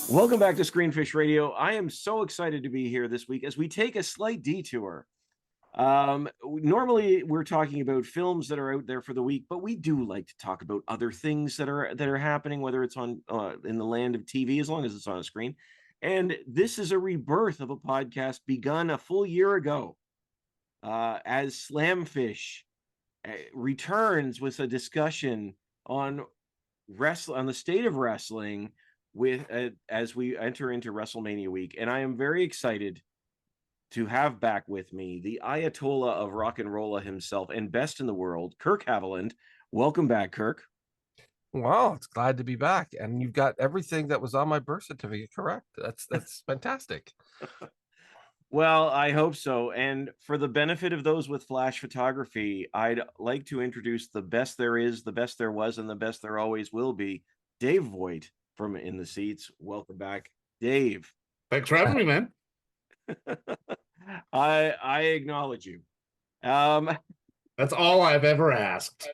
Welcome back to Screenfish Radio. I am so excited to be here this week as we take a slight detour. Normally we're talking about films that are out there for the week, but we do like to talk about other things that are happening, whether it's on in the land of TV, as long as it's on a screen. And this is a rebirth of a podcast begun a full year ago, as Slamfish returns with a discussion on on the state of wrestling with as we enter into Wrestlemania week. And I am very excited to have back with me the Ayatollah of rock and rolla himself and best in the world, Kirk Haviland. Welcome back, Kirk. Wow, it's glad to be back. And you've got everything that was on my birth certificate correct. That's fantastic. Well, I hope so. And for the benefit of those with flash photography, I'd like to introduce the best there is, the best there was, and the best there always will be, Dave Voigt from In the Seats. Welcome back, Dave. Thanks for having me, man. I acknowledge you. That's all I've ever asked.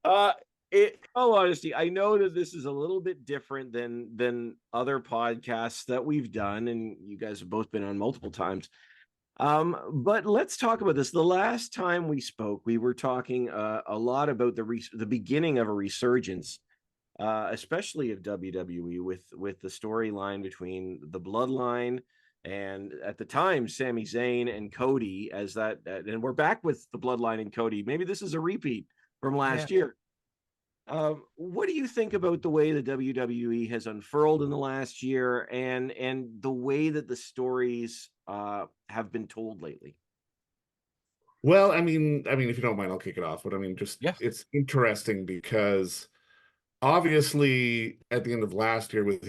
In all honesty, I know that this is a little bit different than other podcasts that we've done, and you guys have both been on multiple times. But let's talk about this. The last time we spoke, we were talking a lot about the beginning of a resurgence, especially of WWE with the storyline between the Bloodline and, at the time, Sami Zayn and Cody, and we're back with the Bloodline and Cody. Maybe this is a repeat from last year. What do you think about the way the WWE has unfurled in the last year and the way that the stories have been told lately? Well, I mean, if you don't mind, I'll kick it off. But I mean, It's interesting because obviously at the end of last year, with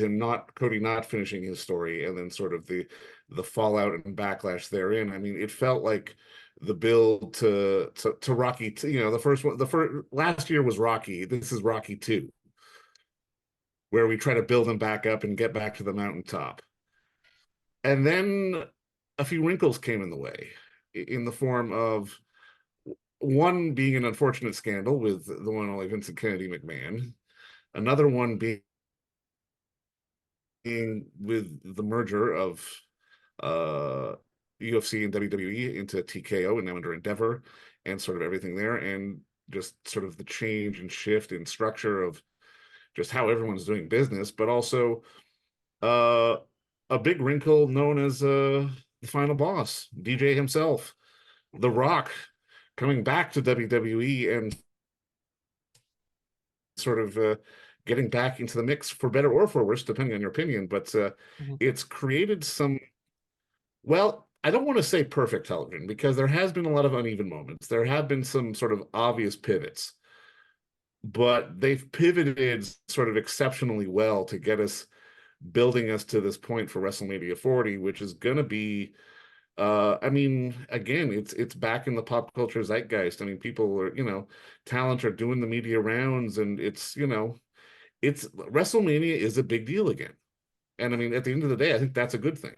Cody not finishing his story, and then sort of the fallout and backlash therein, I mean, it felt like the build to Rocky, the first last year was Rocky. This is Rocky 2, where we try to build him back up and get back to the mountaintop. And then a few wrinkles came in the way, in the form of one being an unfortunate scandal with the one and only Vincent Kennedy McMahon, another one being with the merger of UFC and WWE into TKO and now under Endeavor, and sort of everything there, and just sort of the change and shift in structure of just how everyone's doing business, but also a big wrinkle known as the final boss, DJ himself, The Rock, coming back to WWE and sort of getting back into the mix, for better or for worse, depending on your opinion. But it's created some, well, I don't want to say perfect television, because there has been a lot of uneven moments. There have been some sort of obvious pivots, but they've pivoted sort of exceptionally well to get us, building us to this point for WrestleMania 40, which is going to be, I mean, again, it's back in the pop culture zeitgeist. I mean, people are, talent are doing the media rounds, and it's WrestleMania is a big deal again. And I mean, at the end of the day, I think that's a good thing.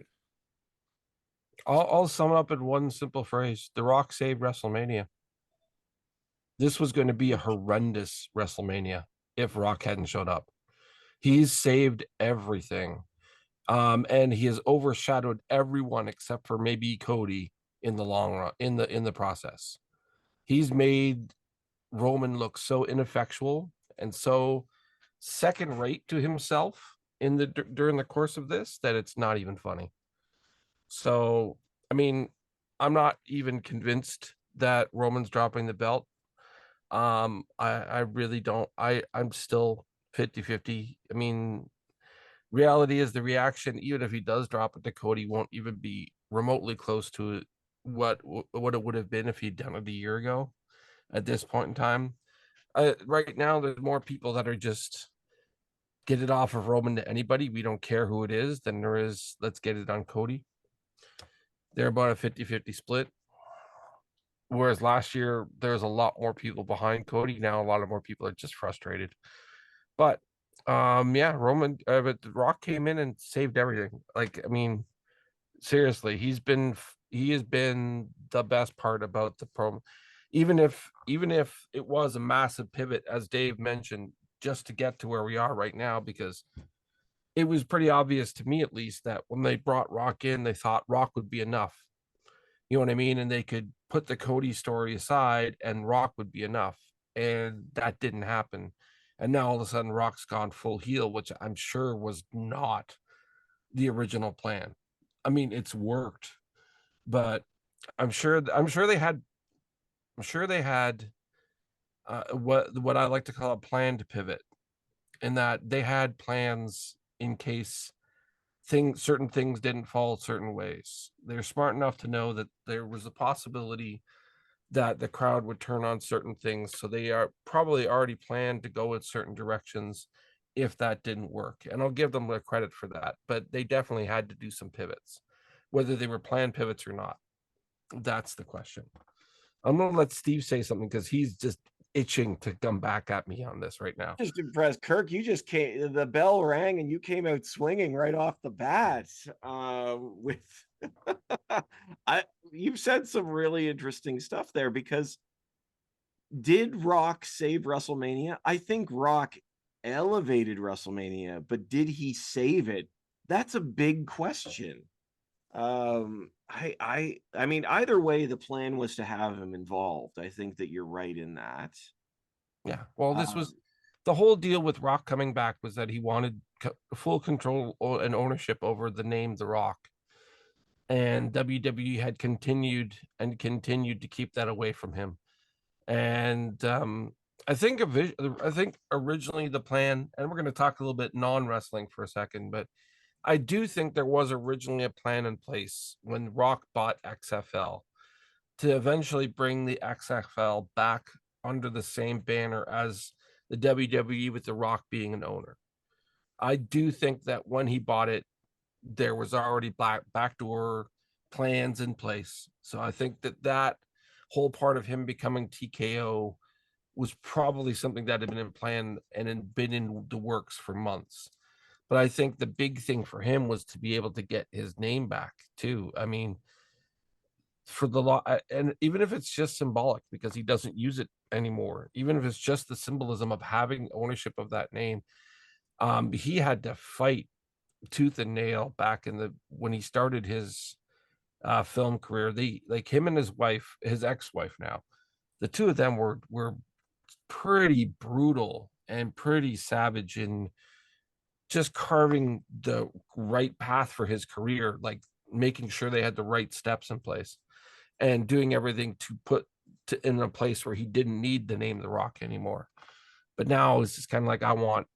I'll sum it up in one simple phrase: The Rock saved WrestleMania. This was going to be a horrendous WrestleMania if Rock hadn't showed up. He's saved everything. And he has overshadowed everyone except for maybe Cody in the long run, in the process. He's made Roman look so ineffectual and so second rate to himself during the course of this that it's not even funny. So, I mean, I'm not even convinced that Roman's dropping the belt. I really don't. I'm still 50-50. I mean, reality is the reaction, even if he does drop it to Cody, won't even be remotely close to what it would have been if he'd done it a year ago at this point in time. Right now, there's more people that are just get it off of Roman to anybody. We don't care who it is, than there is let's get it on Cody. They're about a 50-50 split. Whereas last year, there's a lot more people behind Cody. Now, a lot of more people are just frustrated. But Roman, but The Rock came in and saved everything. Like, I mean, seriously, he has been the best part about the promo. Even if it was a massive pivot, as Dave mentioned, just to get to where we are right now, because it was pretty obvious to me, at least, that when they brought Rock in, they thought Rock would be enough. You know what I mean? And they could put the Cody story aside and Rock would be enough. And that didn't happen. And now all of a sudden Rock's gone full heel, which I'm sure was not the original plan. I mean, it's worked, but I'm sure they had what I like to call a planned pivot, in that they had plans in case certain things didn't fall certain ways. They're smart enough to know that there was a possibility that the crowd would turn on certain things, so they are probably already planned to go in certain directions if that didn't work. And I'll give them the credit for that, but they definitely had to do some pivots. Whether they were planned pivots or not, that's the question. I'm gonna let Steve say something, because he's just itching to come back at me on this right now. Just impressed, Kirk. You just came. The bell rang, and you came out swinging right off the bat. With you've said some really interesting stuff there, because did Rock save WrestleMania? I think Rock elevated WrestleMania, but did he save it? That's a big question. I mean, either way, the plan was to have him involved. I think that you're right in that. Yeah. Well, this was the whole deal with Rock coming back, was that he wanted full control and ownership over the name The Rock. And WWE had continued to keep that away from him. And I think originally the plan, and we're going to talk a little bit non-wrestling for a second, but I do think there was originally a plan in place when Rock bought XFL to eventually bring the XFL back under the same banner as the WWE, with The Rock being an owner. I do think that when he bought it, there was already backdoor plans in place. So I think that whole part of him becoming TKO was probably something that had been in plan and had been in the works for months. But I think the big thing for him was to be able to get his name back too. I mean, for the law, and even if it's just symbolic because he doesn't use it anymore, even if it's just the symbolism of having ownership of that name, he had to fight tooth and nail back when he started his film career. Like him and his wife, his ex-wife now, the two of them were pretty brutal and pretty savage in just carving the right path for his career, like making sure they had the right steps in place and doing everything to put in a place where he didn't need the name The Rock anymore. But now it's just kind of like, I want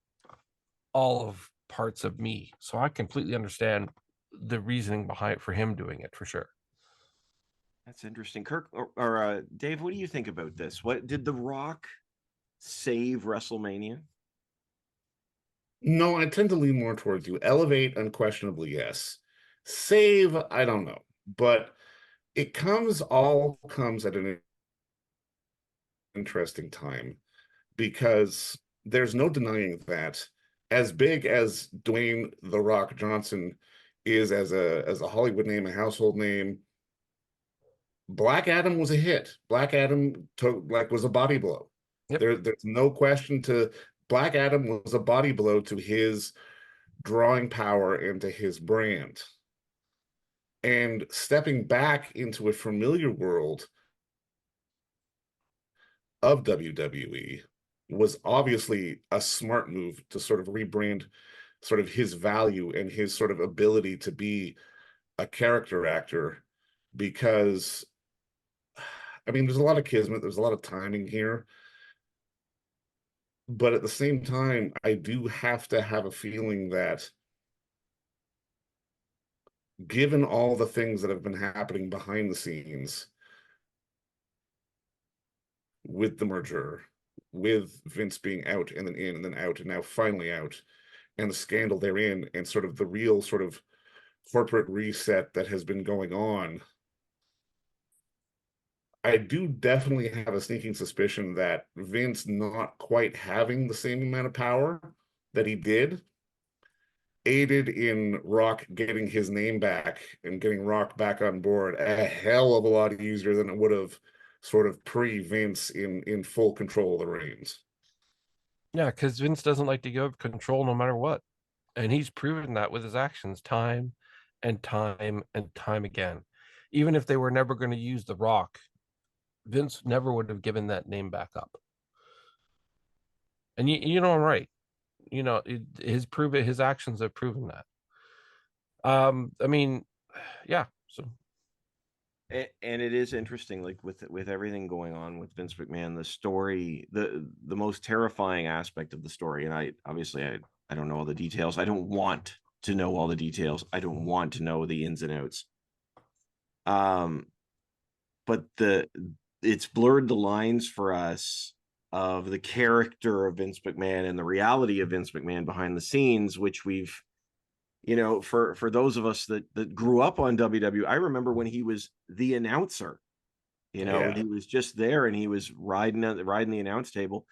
all of parts of me. So I completely understand the reasoning behind for him doing it, for sure. That's interesting. Kirk or Dave, what do you think about this? What did The Rock save WrestleMania? No, I tend to lean more towards you. Elevate, unquestionably, yes. Save, I don't know. But it all comes at an interesting time, because there's no denying that as big as Dwayne "The Rock" Johnson is as a Hollywood name, a household name, Black Adam was a hit. Black Adam was a body blow. Yep. There's no question to Black Adam was a body blow to his drawing power and to his brand. And stepping back into a familiar world of WWE was obviously a smart move to sort of rebrand sort of his value and his sort of ability to be a character actor, because I mean, there's a lot of kismet, there's a lot of timing here. But at the same time, I do have to have a feeling that given all the things that have been happening behind the scenes with the merger, with Vince being out and then in and then out and now finally out, and the scandal therein, and sort of the real sort of corporate reset that has been going on, I do definitely have a sneaking suspicion that Vince not quite having the same amount of power that he did aided in Rock getting his name back and getting Rock back on board a hell of a lot easier than it would have sort of pre-Vince in full control of the reins. Yeah, because Vince doesn't like to give control no matter what. And he's proven that with his actions time and time and time again. Even if they were never going to use The Rock, Vince never would have given that name back up. And I'm right. His actions have proven that. I mean, yeah. So And it is interesting, like with everything going on with Vince McMahon, the story, the most terrifying aspect of the story, and I don't know all the details. I don't want to know all the details. I don't want to know the ins and outs. But it's blurred the lines for us of the character of Vince McMahon and the reality of Vince McMahon behind the scenes, which we've, for those of us that grew up on WWE, I remember when he was the announcer, Yeah. he was just there and he was riding the announce table.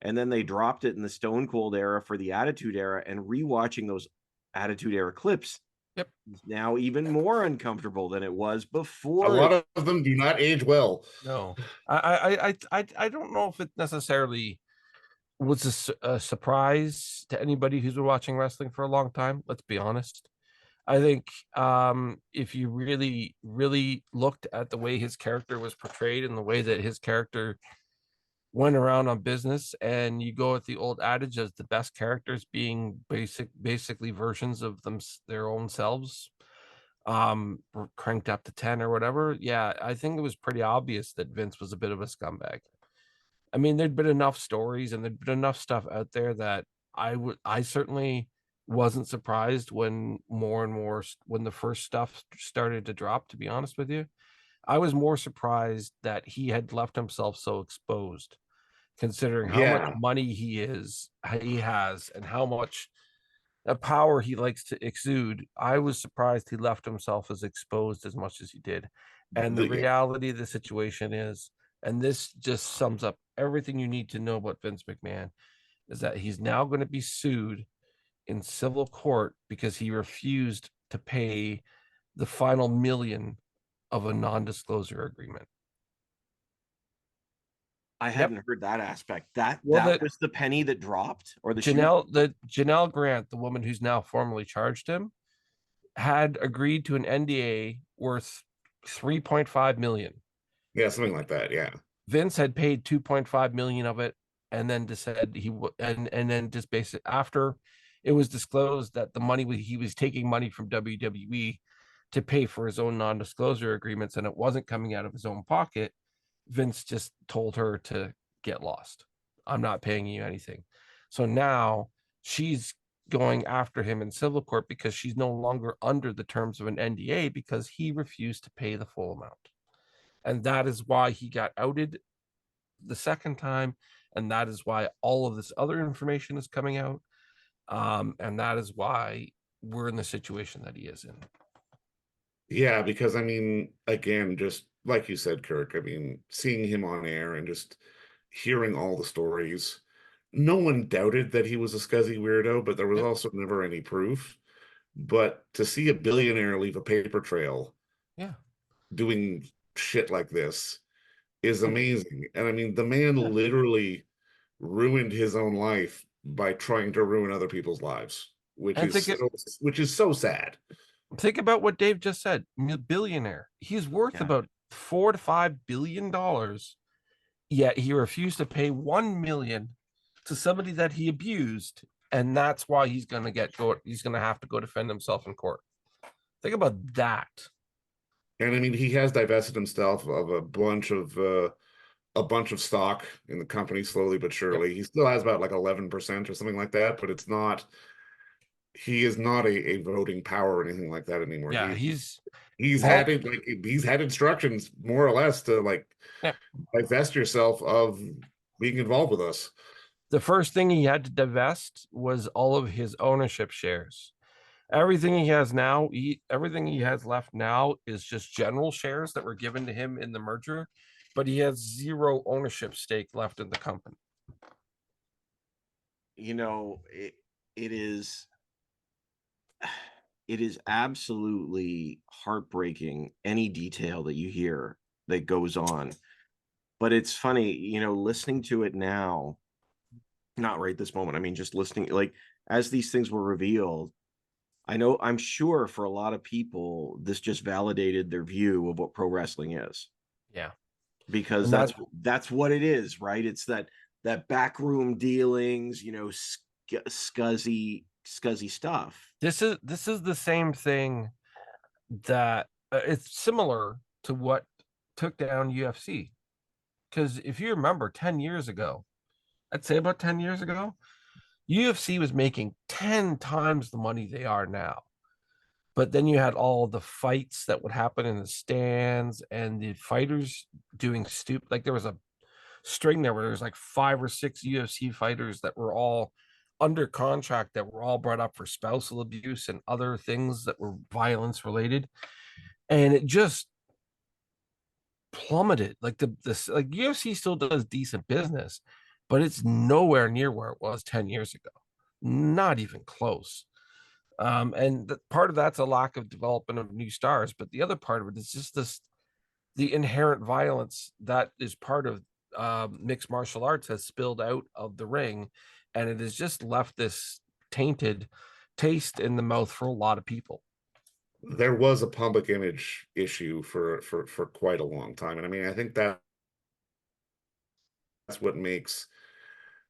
And then they dropped it in the Stone Cold era for the Attitude Era, and rewatching those Attitude Era clips, yep, is now even more uncomfortable than it was A before. lot of them do not age well. no, I don't know if it necessarily was a surprise to anybody who's been watching wrestling for a long time. Let's be honest. I think if you really, really looked at the way his character was portrayed and the way that his character went around on business, and you go with the old adage as the best characters being basically versions of their own selves, cranked up to 10 or whatever. Yeah, I think it was pretty obvious that Vince was a bit of a scumbag. I mean, there'd been enough stories and there'd been enough stuff out there that I certainly wasn't surprised when more and more when the first stuff started to drop, to be honest with you. I was more surprised that he had left himself so exposed, considering how much Yeah. money he has and how much power he likes to exude. I was surprised he left himself as exposed as much as he did. And the Yeah. reality of the situation is, and this just sums up everything you need to know about Vince McMahon, is that he's now going to be sued in civil court because he refused to pay the final million of a non-disclosure agreement. I Yep. hadn't heard that aspect. That Well, was the penny that dropped, or the Janelle Grant, the woman who's now formally charged him, had agreed to an NDA worth 3.5 million. Yeah, something like that. Yeah. Vince had paid 2.5 million of it, and then said and then just basically after it was disclosed that the money he was taking money from WWE to pay for his own non-disclosure agreements, and it wasn't coming out of his own pocket. Vince just told her to get lost. I'm not paying you anything. So now she's going after him in civil court because she's no longer under the terms of an NDA because he refused to pay the full amount. And that is why he got outed the second time. And that is why all of this other information is coming out. And that is why we're in the situation that he is in. Yeah, because I mean, again, just like you said, Kirk, I mean, seeing him on air and just hearing all the stories, no one doubted that he was a scuzzy weirdo, but there was also never any proof. But to see a billionaire leave a paper trail, yeah, doing shit like this is amazing. And I mean, the man literally ruined his own life by trying to ruin other people's lives, which is so sad. Think about what Dave just said. Billionaire. He's worth about $4 to $5 billion. Yet he refused to pay 1 million to somebody that he abused, and that's why he's going to have to go defend himself in court. Think about that. And I mean, he has divested himself of a bunch of stock in the company slowly but surely. Yep. He still has about like 11% or something like that, but he is not a voting power or anything like that anymore. Yeah, he's had instructions more or less to divest yourself of being involved with us. The first thing he had to divest was all of his ownership shares. Everything he has now, everything he has left now is just general shares that were given to him in the merger, but he has zero ownership stake left in the company. It is absolutely heartbreaking, any detail that you hear that goes on. But it's funny, listening to it now, Not right this moment. I mean, just listening, like as these things were revealed, I'm sure for a lot of people, this just validated their view of what pro wrestling is. Yeah. Because And that's what it is, right? It's that backroom dealings, scuzzy stuff. This is the same thing that it's similar to what took down UFC. Because if you remember 10 years ago, I'd say about 10 years ago, UFC was making 10 times the money they are now. But then you had all the fights that would happen in the stands and the fighters doing stupid. Like there was a string there where there was like 5 or 6 UFC fighters that were all under contract that were all brought up for spousal abuse and other things that were violence related. And it just plummeted. Like like UFC still does decent business, but it's nowhere near where it was 10 years ago. Not even close. And part of that's a lack of development of new stars, but the other part of it is just the inherent violence that is part of mixed martial arts has spilled out of the ring, and it has just left this tainted taste in the mouth for a lot of people. There was a public image issue for quite a long time, and I mean, I think that's what makes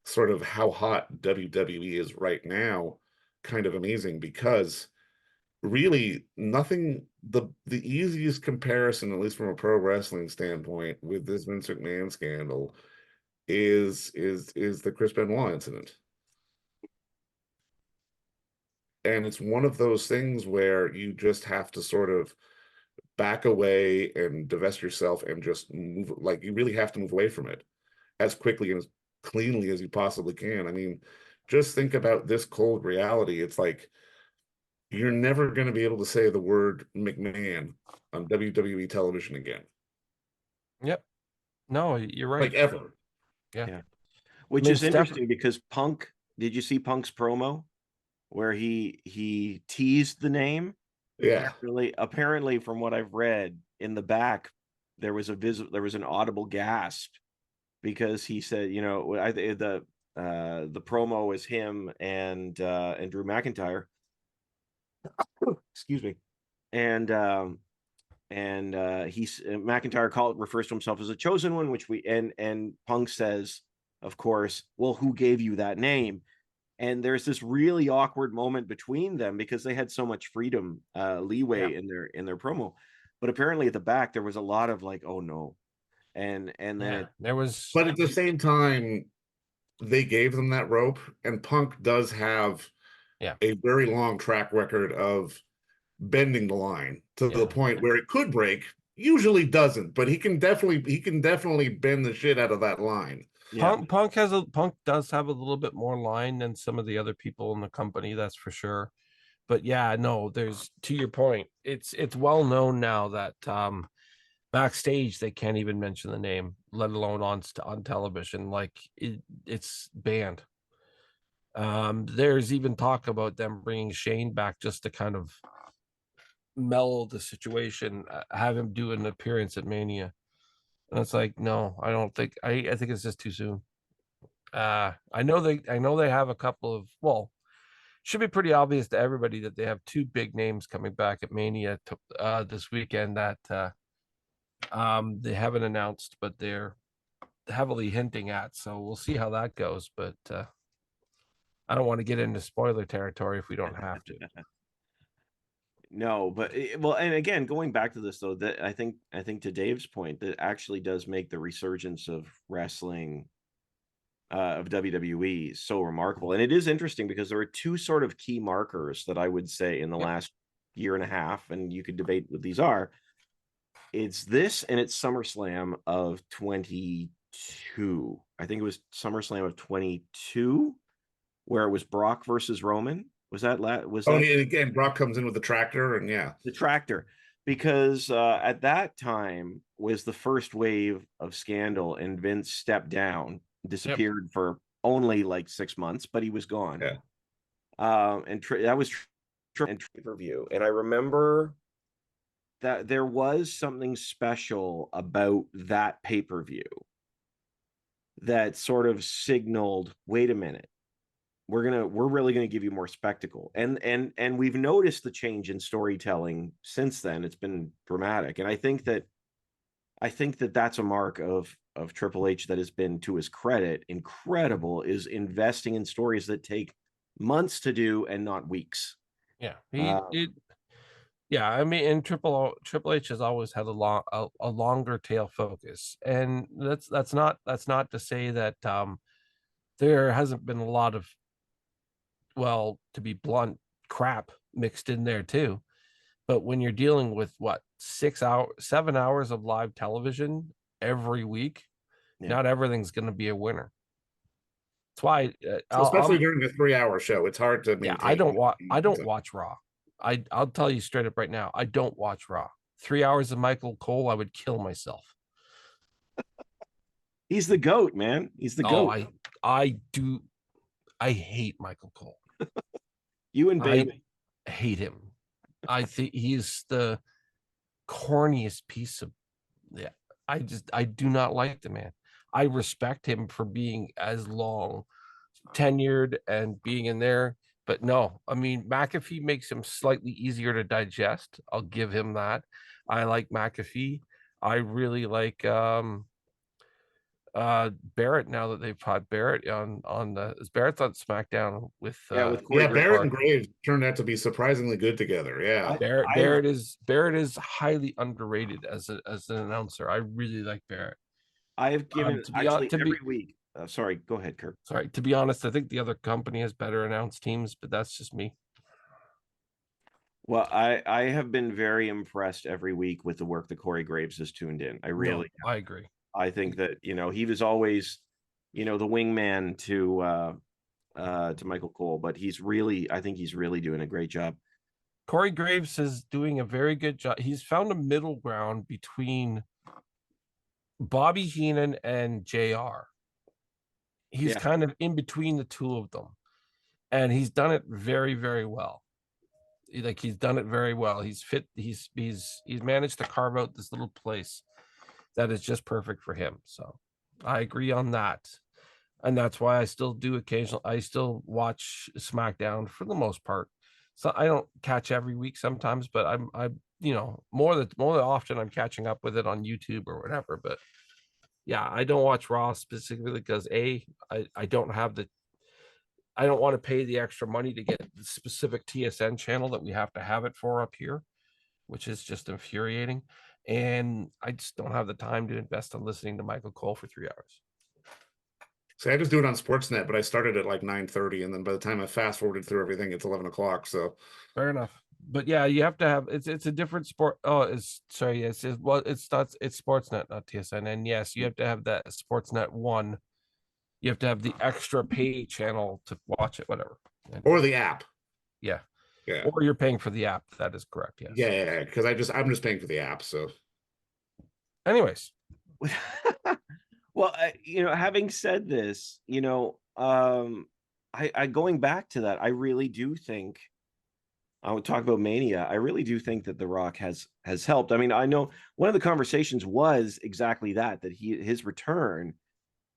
sort of how hot WWE is right now kind of amazing, because really nothing, the easiest comparison, at least from a pro wrestling standpoint, with this Vince McMahon scandal is the Chris Benoit incident. And it's one of those things where you just have to sort of back away and divest yourself and just move, like you really have to move away from it as quickly and as cleanly as you possibly can. I mean, just think about this cold reality. It's like you're never going to be able to say the word McMahon on WWE television again. Yep. No, you're right. Like ever. Yeah. Which is interesting because Punk, did you see Punk's promo where he teased the name? Yeah. Apparently from what I've read in the back, there was an audible gasp because he said, the promo was him and Drew McIntyre. Excuse me. And McIntyre refers to himself as a chosen one, which and Punk says, of course, well, who gave you that name? And there's this really awkward moment between them because they had so much freedom, leeway in their promo. But apparently at the back there was a lot of like, oh no. And then there was, but at the same time, they gave them that rope, and Punk does have a very long track record of bending the line to the point where it could break. Usually doesn't, but he can definitely bend the shit out of that line. Punk does have a little bit more line than some of the other people in the company, that's for sure. But yeah, no, there's, to your point, it's well known now that backstage they can't even mention the name, let alone on television. Like it's banned. There's even talk about them bringing Shane back just to kind of mellow the situation, have him do an appearance at Mania. And it's like, no, I don't think, I think it's just too soon. I know they have a couple of, well, should be pretty obvious to everybody that they have 2 big names coming back at Mania this weekend that they haven't announced, but they're heavily hinting at. So we'll see how that goes. But I don't want to get into spoiler territory if we don't have to. No, but well, and again, going back to this though, that I think to Dave's point, that actually does make the resurgence of wrestling, of WWE, so remarkable. And it is interesting because there are 2 sort of key markers that I would say in the last year and a half, and you could debate what these are. It's this and it's SummerSlam of 22. I think it was SummerSlam of 22, where it was Brock versus Roman. Was that and again, Brock comes in with the tractor, and the tractor, because at that time was the first wave of scandal, and Vince stepped down, disappeared for only like 6 months, but he was gone. And that was pay-per-view, and I remember that there was something special about that pay-per-view. that sort of signaled, wait a minute, we're really gonna give you more spectacle. And we've noticed the change in storytelling since then. It's been dramatic. And I think that that's a mark of Triple H that has been, to his credit, incredible, is investing in stories that take months to do and not weeks. Yeah. Yeah, I mean, and Triple H has always had a longer tail focus, and that's not to say that there hasn't been a lot of, well, to be blunt, crap mixed in there too. But when you're dealing with what 7 hours of live television every week, not everything's going to be a winner. That's why, so especially during a 3-hour show, it's hard to maintain. Yeah, I don't watch Raw. I'll tell you straight up right now, I don't watch Raw. 3 hours of Michael Cole, I would kill myself. He's the GOAT, man. He's the GOAT. I hate Michael Cole. You and Baby. I hate him. I think he's the corniest piece of, yeah. I do not like the man. I respect him for being as long tenured and being in there, but no, I mean, McAfee makes him slightly easier to digest. I'll give him that. I like McAfee. I really like Barrett, now that they've had Barrett on the Barrett's on SmackDown with Barrett and Graves turned out to be surprisingly good together. Yeah. Barrett is highly underrated as an announcer. I really like Barrett. I have given every week. Sorry, go ahead, Kirk. Sorry, to be honest, I think the other company has better announced teams, but that's just me. Well, I have been very impressed every week with the work that Corey Graves has tuned in. I agree. I think that, he was always, the wingman to Michael Cole, but I think he's really doing a great job. Corey Graves is doing a very good job. He's found a middle ground between Bobby Heenan and JR. He's kind of in between the two of them, and he's done it very, very well. He's done it very well. He's managed to carve out this little place that is just perfect for him. So I agree on that. And that's why I still watch SmackDown for the most part. So I don't catch every week sometimes, but I'm more often I'm catching up with it on YouTube or whatever. But yeah, I don't watch Raw specifically because I don't want to pay the extra money to get the specific TSN channel that we have to have it for up here, which is just infuriating. And I just don't have the time to invest in listening to Michael Cole for 3 hours. So I just do it on Sportsnet, but I started at like 9:30, and then by the time I fast forwarded through everything, it's 11 o'clock. So fair enough. But yeah, you have to have it's a different sport. Oh, it's Sportsnet, not TSN. And yes, you have to have that Sportsnet 1. You have to have the extra pay channel to watch it, whatever. Or the app. Yeah. Or you're paying for the app. That is correct. Yes. Yeah. Because I'm just paying for the app. So, anyways, well, having said this, I going back to that, I really do think, I would talk about Mania. I really do think that The Rock has helped. I mean, I know one of the conversations was exactly that his return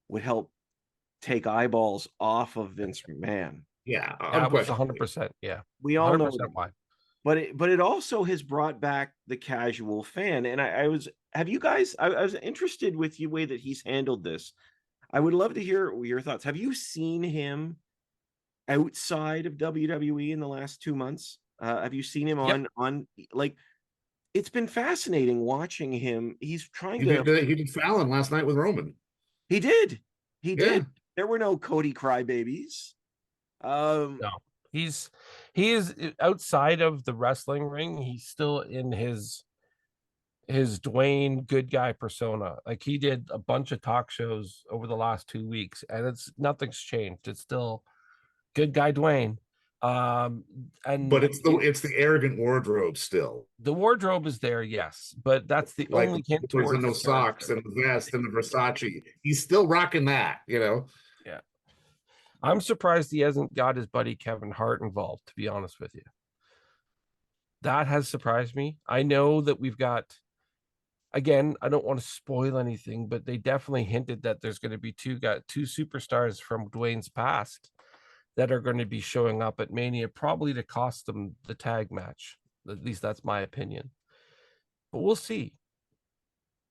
would help take eyeballs off of Vince McMahon. Yeah, that was 100%. Yeah, we all know why. But it also has brought back the casual fan. And I was interested with the way that he's handled this. I would love to hear your thoughts. Have you seen him outside of WWE in the last 2 months? Have you seen him on like? It's been fascinating watching him. He's trying he did Fallon last night with Roman. He did. There were no Cody crybabies. No, he is outside of the wrestling ring. He's still in his Dwayne good guy persona. Like, he did a bunch of talk shows over the last 2 weeks, and nothing's changed. It's still good guy Dwayne. But it's the arrogant wardrobe still. The wardrobe is there, yes, but that's the only hint towards no socks and the vest and the Versace. He's still rocking that, Yeah. I'm surprised he hasn't got his buddy Kevin Hart involved, to be honest with you. That has surprised me. I know that we've got again, I don't want to spoil anything, but they definitely hinted that there's going to be two superstars from Dwayne's past that are going to be showing up at Mania, probably to cost them the tag match. At least that's my opinion. But we'll see.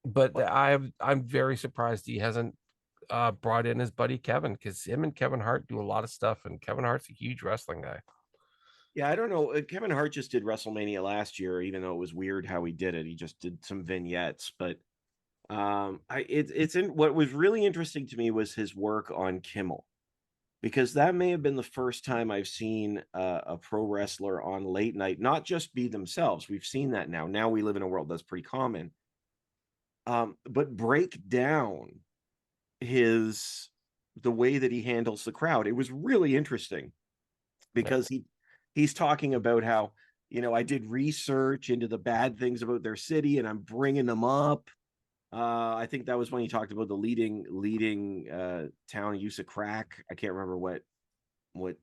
But I'm very surprised he hasn't brought in his buddy Kevin, because him and Kevin Hart do a lot of stuff, and Kevin Hart's a huge wrestling guy. Yeah, I don't know. Kevin Hart just did WrestleMania last year, even though it was weird how he did it. He just did some vignettes, but it's in what was really interesting to me was his work on Kimmel, because that may have been the first time I've seen a pro wrestler on late night not just be themselves. We've seen that now. Now we live in a world that's pretty common. But break down the way that he handles the crowd. It was really interesting, because he's talking about how, I did research into the bad things about their city and I'm bringing them up. I think that was when he talked about the leading town use of crack. I can't remember what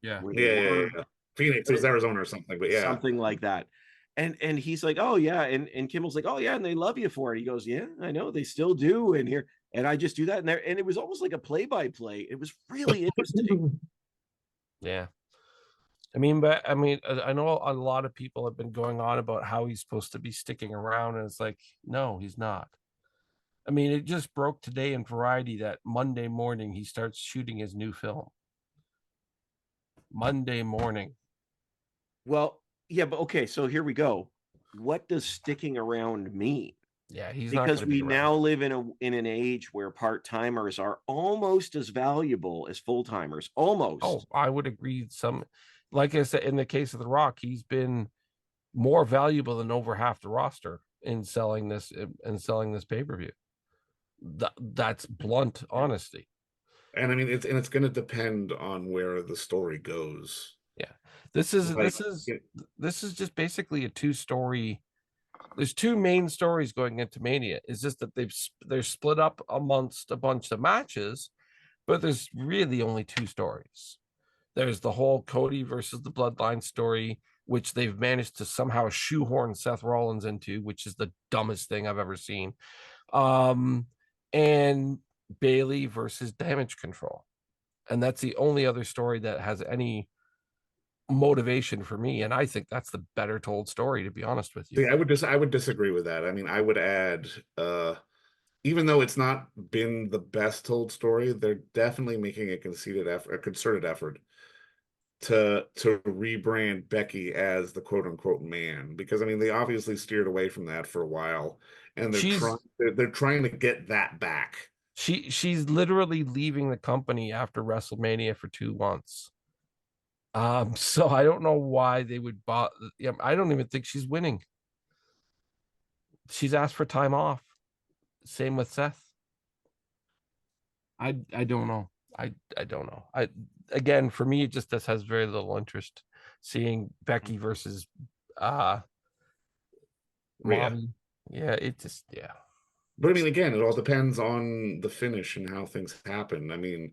yeah. Phoenix, it was Arizona or something, but yeah, something like that. And he's like, oh yeah, and Kimmel's like, oh yeah, and they love you for it. He goes, yeah, I know they still do, and I just do that, and it was almost like a play-by-play. It was really interesting. Yeah. I mean, I know a lot of people have been going on about how he's supposed to be sticking around, and it's like, no, he's not. I mean, it just broke today in Variety that Monday morning he starts shooting his new film. Monday morning. Well, yeah, but okay, so here we go. What does sticking around mean? Yeah, he's because not we now live in an age where part-timers are almost as valuable as full-timers. Almost. Oh, I would agree. Like I said, in the case of The Rock, he's been more valuable than over half the roster in selling this pay-per-view. That's blunt honesty. And I mean, it's going to depend on where the story goes. Yeah, this is just basically a two-story. There's two main stories going into Mania. It's just that they're split up amongst a bunch of matches, but there's really only two stories. There's the whole Cody versus the Bloodline story, which they've managed to somehow shoehorn Seth Rollins into, which is the dumbest thing I've ever seen. And Bayley versus Damage Control. And that's the only other story that has any motivation for me. And I think that's the better told story, to be honest with you. See, I would disagree with that. I mean, I would add, even though it's not been the best told story, they're definitely making a concerted effort to rebrand Becky as the quote unquote man, because I mean, they obviously steered away from that for a while, and they're trying to get that back. She's literally leaving the company after WrestleMania for 2 months. So I don't know why they would I don't even think she's winning. She's asked for time off. Same with Seth. I don't know. I don't know. Again, for me, it just has very little interest seeing Becky versus Mommy. Yeah, it just But I mean, again, it all depends on the finish and how things happen. I mean,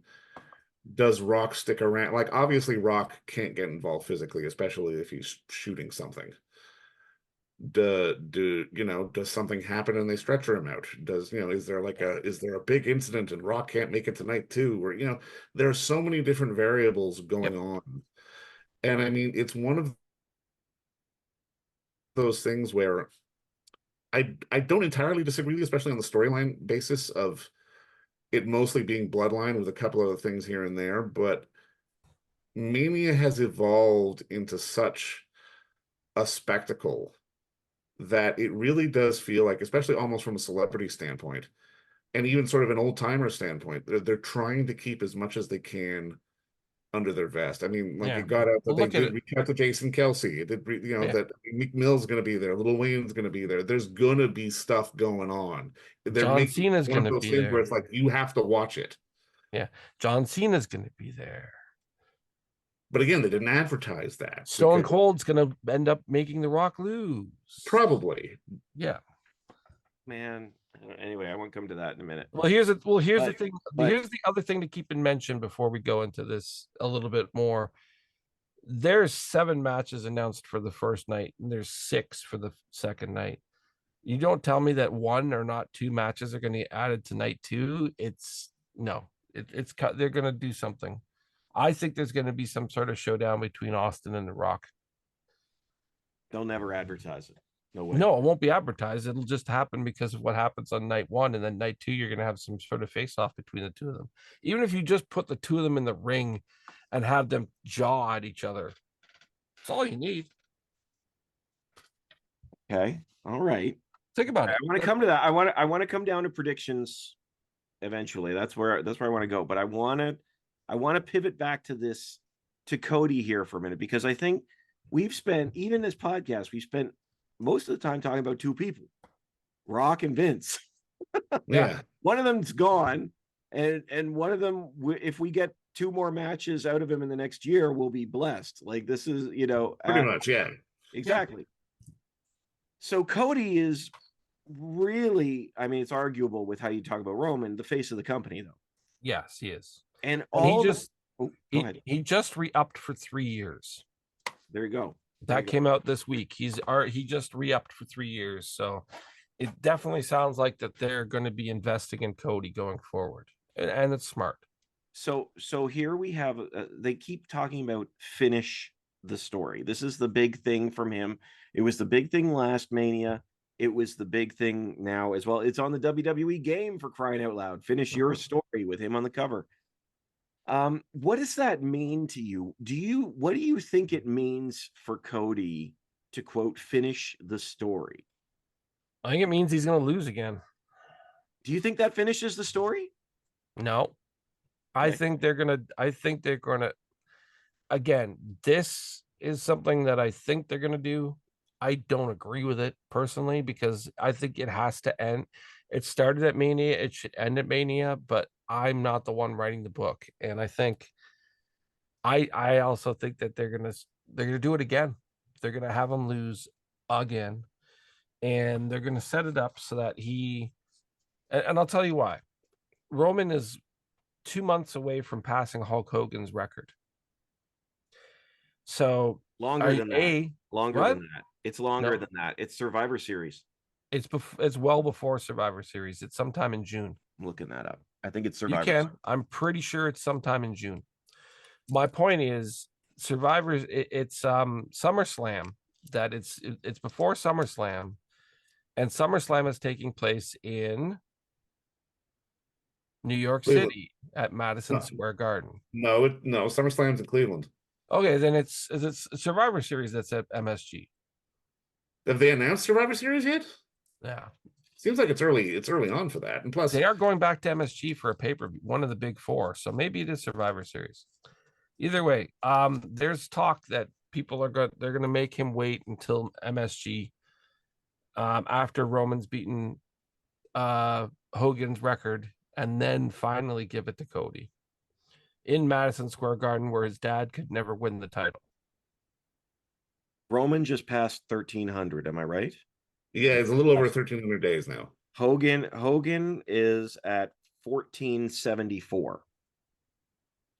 does Rock stick around? Like, obviously, Rock can't get involved physically, especially if he's shooting something. Does something happen and they stretcher him out? Is there a big incident and Rock can't make it tonight too? Or there are so many different variables going on. And I mean, it's one of those things where I don't entirely disagree with you, especially on the storyline basis of it mostly being Bloodline with a couple other things here and there, but Mania has evolved into such a spectacle that it really does feel like, especially almost from a celebrity standpoint, and even sort of an old-timer standpoint, they're trying to keep as much as they can under their vest. I mean, like, it got out that they did reach out to Jason Kelsey. It did, that Meek Mill's going to be there, Lil Wayne's going to be there. There's going to be stuff going on. John Cena's going to be there. Where it's like you have to watch it. Yeah, John Cena's going to be there. But again, they didn't advertise that. Stone Cold's going to end up making The Rock lose. Probably. Yeah. Man. Anyway, I won't come to that in a minute. Well, here's the thing. Here's the other thing to keep in mention before we go into this a little bit more. There's 7 matches announced for the first night, and there's 6 for the second night. You don't tell me that one or not two matches are going to get added to night 2. It's no, it's they're going to do something. I think there's going to be some sort of showdown between Austin and The Rock. They'll never advertise it. No way. No, it won't be advertised. It'll just happen because of what happens on night 1, and then night 2 you're going to have some sort of face-off between the two of them. Even if you just put the two of them in the ring and have them jaw at each other, that's all you need. Okay. All right. Think about it. I want to come to that. I want to come down to predictions eventually. That's where I want to go. But I want to pivot back to this, to Cody here for a minute, because I think we've spent, even this podcast, we spent most of the time talking about two people, Rock and Vince. Yeah. One of them's gone, and one of them, if we get 2 more matches out of him in the next year, we'll be blessed. Like, this is, pretty much, yeah. Exactly. So Cody is really, I mean, it's arguable with how you talk about Roman, the face of the company, though. Yes, he is. And he just re-upped for 3 years. There you go. That came out this week. He just re-upped for 3 years. So it definitely sounds like that they're going to be investing in Cody going forward. And it's smart. So here we have, they keep talking about finish the story. This is the big thing from him. It was the big thing last Mania. It was the big thing now as well. It's on the WWE game, for crying out loud. Finish your story with him on the cover. What does that mean to you? What do you think it means for Cody to, quote, finish the story? I think it means he's going to lose again. Do you think that finishes the story? No. Okay. I think they're going to, again, this is something that I think they're going to do. I don't agree with it personally, because I think it has to end. It started at Mania. It should end at Mania, but I'm not the one writing the book. And I think I also think that they're going to do it again. They're going to have him lose again, and they're going to set it up so that and I'll tell you why. Roman is 2 months away from passing Hulk Hogan's record. So longer than that. Longer what? than that. It's longer than that. It's Survivor Series. It's well before Survivor Series. It's sometime in June. I'm looking that up. I think it's Survivor. You can. I'm pretty sure it's sometime in June. My point is, Survivor. It's SummerSlam. That it's before SummerSlam, and SummerSlam is taking place in New York City at Madison Square Garden. No, SummerSlam's in Cleveland. Okay, then it's Survivor Series that's at MSG. Have they announced Survivor Series yet? Yeah. Seems like it's early. It's early on for that. And plus, they are going back to MSG for a pay-per-view, one of the big 4. So maybe it is Survivor Series. Either way, there's talk that people they're going to make him wait until MSG after Roman's beaten Hogan's record, and then finally give it to Cody in Madison Square Garden, where his dad could never win the title. Roman just passed 1,300. Am I right? Yeah, it's a little over 1,300 days now. Hogan is at 1,474.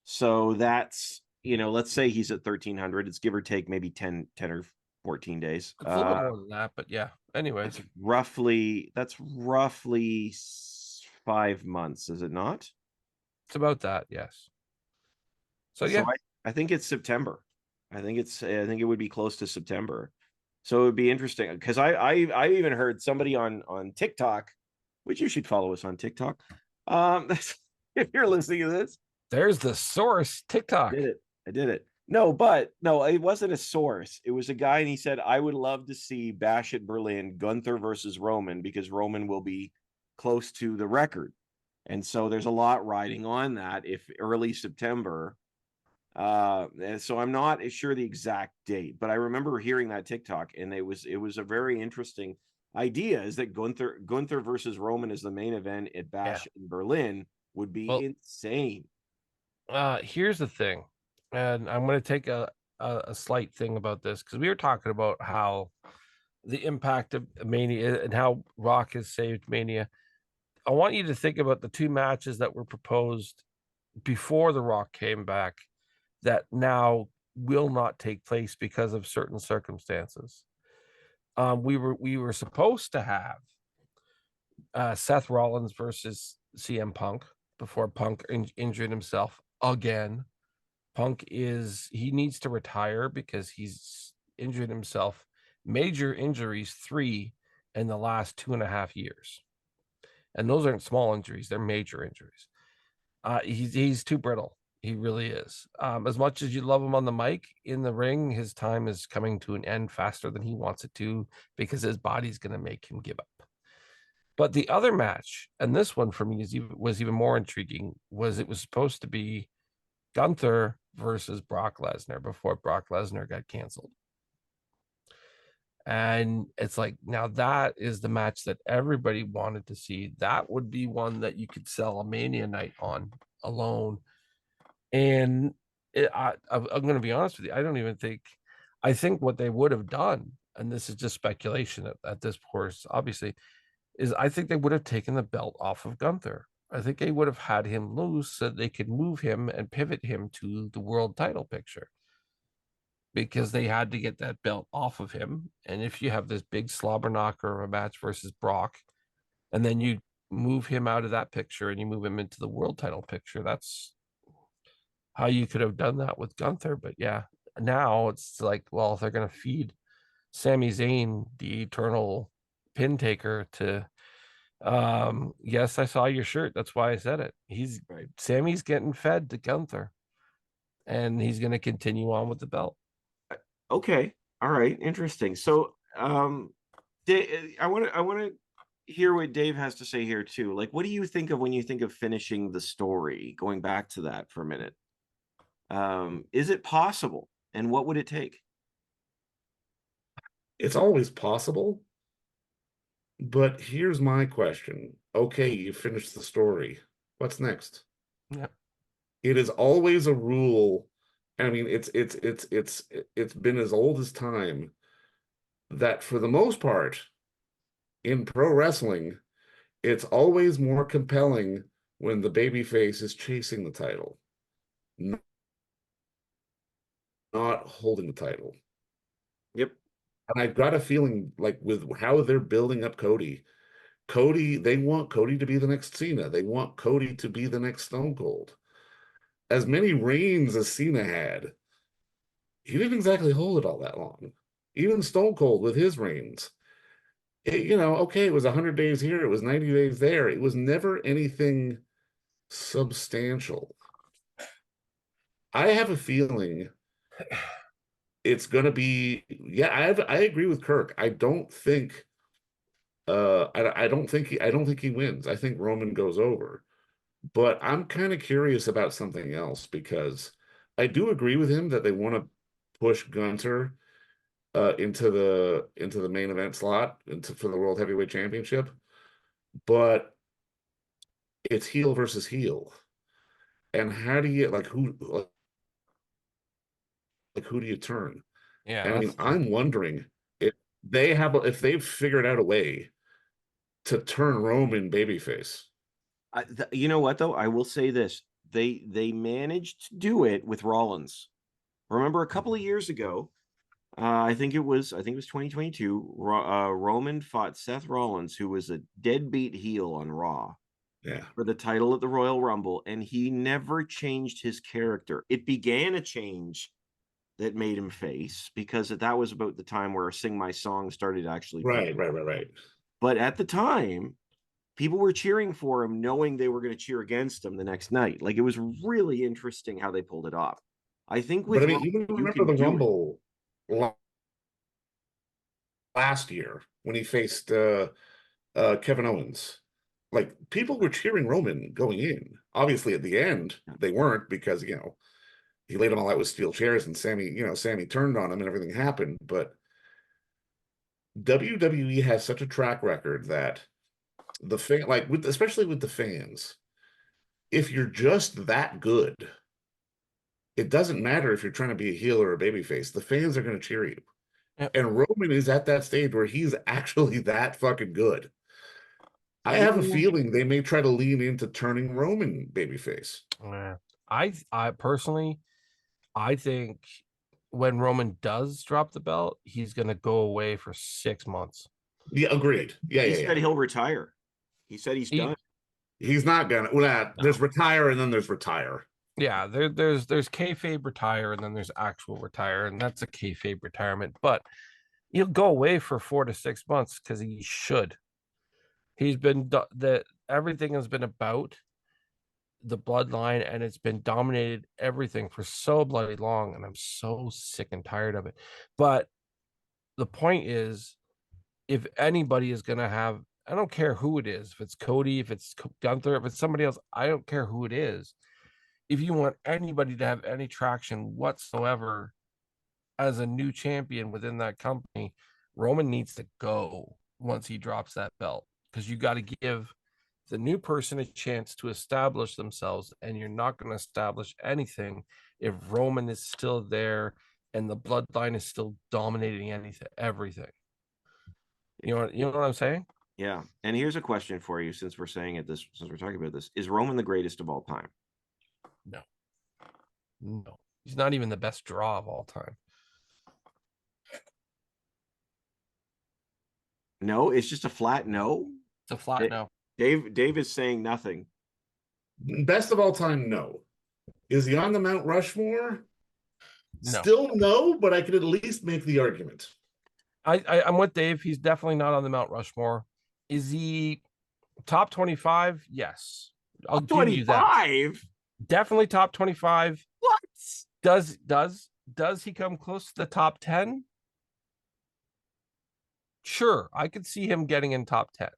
So that's, let's say he's at 1,300. It's give or take maybe 10 or 14 days. It's a little more than that, but yeah. Anyways, that's roughly 5 months, is it not? It's about that, yes. So yeah, I think it's September. I think it would be close to September. So it would be interesting, because I even heard somebody on TikTok, which you should follow us on TikTok. If you're listening to this, there's the source, TikTok. I did it. No, it wasn't a source. It was a guy, and he said, I would love to see Bash at Berlin, Gunther versus Roman, because Roman will be close to the record. And so there's a lot riding on that if early September. So I'm not sure the exact date, but I remember hearing that TikTok, and it was a very interesting idea, is that Gunther versus Roman is the main event at Bash in Berlin would be insane. Here's the thing, and I'm going to take a slight thing about this, because we were talking about how the impact of Mania and how Rock has saved Mania. I want you to think about the 2 matches that were proposed before The Rock came back that now will not take place because of certain circumstances. we were supposed to have Seth Rollins versus CM Punk before Punk injured himself again. Punk he needs to retire because he's injured himself, major injuries, 3 in the last 2.5 years. And those aren't small injuries, they're major injuries. He's too brittle. He really is. As much as you love him on the mic, in the ring, his time is coming to an end faster than he wants it to because his body's going to make him give up. But the other match, and this one for me was even more intriguing, was it was supposed to be Gunther versus Brock Lesnar before Brock Lesnar got canceled. And it's like, now that is the match that everybody wanted to see. That would be one that you could sell a Mania night on alone. And I'm going to be honest with you, I think what they would have done, and this is just speculation at this course, obviously, is I think they would have taken the belt off of Gunther. I think they would have had him loose so they could move him and pivot him to the world title picture, because they had to get that belt off of him. And if you have this big slobber knocker of a match versus Brock, and then you move him out of that picture and you move him into the world title picture, that's how you could have done that with Gunther. But yeah, now it's like, well, if they're going to feed Sami Zayn, the eternal pin taker, to yes, I saw your shirt, that's why I said it. Sammy's getting fed to Gunther, and he's going to continue on with the belt. Okay, all right, interesting. So I want to hear what Dave has to say here too. Like, what do you think of when you think of finishing the story, going back to that for a minute? Is it possible, and what would it take? It's always possible, but here's my question. Okay, you finished the story. What's next? Yeah. It is always a rule. I mean, it's been as old as time that for the most part in pro wrestling, it's always more compelling when the babyface is chasing the title, not holding the title. Yep. And I've got a feeling, like, with how they're building up Cody, they want Cody to be the next Cena. They want Cody to be the next Stone Cold. As many reigns as Cena had, he didn't exactly hold it all that long. Even Stone Cold with his reigns, okay, it was 100 days here, it was 90 days there. It was never anything substantial. I have a feeling it's going to be, yeah, I agree with Kirk. I don't think I don't think he wins. I think Roman goes over. But I'm kind of curious about something else, because I do agree with him that they want to push Gunther into the main event slot for the World Heavyweight Championship, but it's heel versus heel, and how do you who do you turn? Yeah, and I mean, I'm wondering if they've figured out a way to turn Roman babyface. You know what though? I will say this: they managed to do it with Rollins. Remember a couple of years ago, I think it was 2022. Roman fought Seth Rollins, who was a deadbeat heel on Raw, Yeah, for the title at the Royal Rumble, and he never changed his character. It began a change that made him face, because that was about the time where Sing My Song started actually right. But at the time, people were cheering for him, knowing they were going to cheer against him the next night. Like, it was really interesting how they pulled it off. I think with But I mean, even remember the Rumble last year when he faced Kevin Owens. Like, people were cheering Roman going in. Obviously, at the end, they weren't, because he laid them all out with steel chairs, and Sammy turned on him and everything happened. But WWE has such a track record that especially with the fans, if you're just that good, it doesn't matter if you're trying to be a heel or a babyface. The fans are going to cheer you. Yep. And Roman is at that stage where he's actually that fucking good. I have a feeling they may try to lean into turning Roman babyface. I personally, I think when Roman does drop the belt, he's going to go away for 6 months. Yeah, agreed. Yeah, he yeah, said yeah. he'll retire. He said he's done. He's not gonna. Well, there's retire and then there's retire. Yeah, there's kayfabe retire and then there's actual retire, and that's a kayfabe retirement. But he'll go away for 4 to 6 months because he should. He's been that everything has been about the bloodline, and it's been dominated everything for so bloody long, and I'm so sick and tired of it. But the point is, if anybody is going to have, I don't care who it is, if it's Cody, if it's Gunther, if it's somebody else, I don't care who it is. If you want anybody to have any traction whatsoever as a new champion within that company, Roman needs to go once he drops that belt, because you got to give the new person a chance to establish themselves, and you're not going to establish anything if Roman is still there and the bloodline is still dominating everything. You know what I'm saying? Yeah. And here's a question for you, since we're talking about this. Is Roman the greatest of all time? No. He's not even the best draw of all time. No, it's just a flat no. It's a flat no. Dave is saying nothing. Best of all time, no. Is he on the Mount Rushmore? No. Still no, but I could at least make the argument. I'm with Dave. He's definitely not on the Mount Rushmore. Is he top 25? Yes. I'll give you that. Definitely top 25. What? Does he come close to the top 10? Sure, I could see him getting in top 10.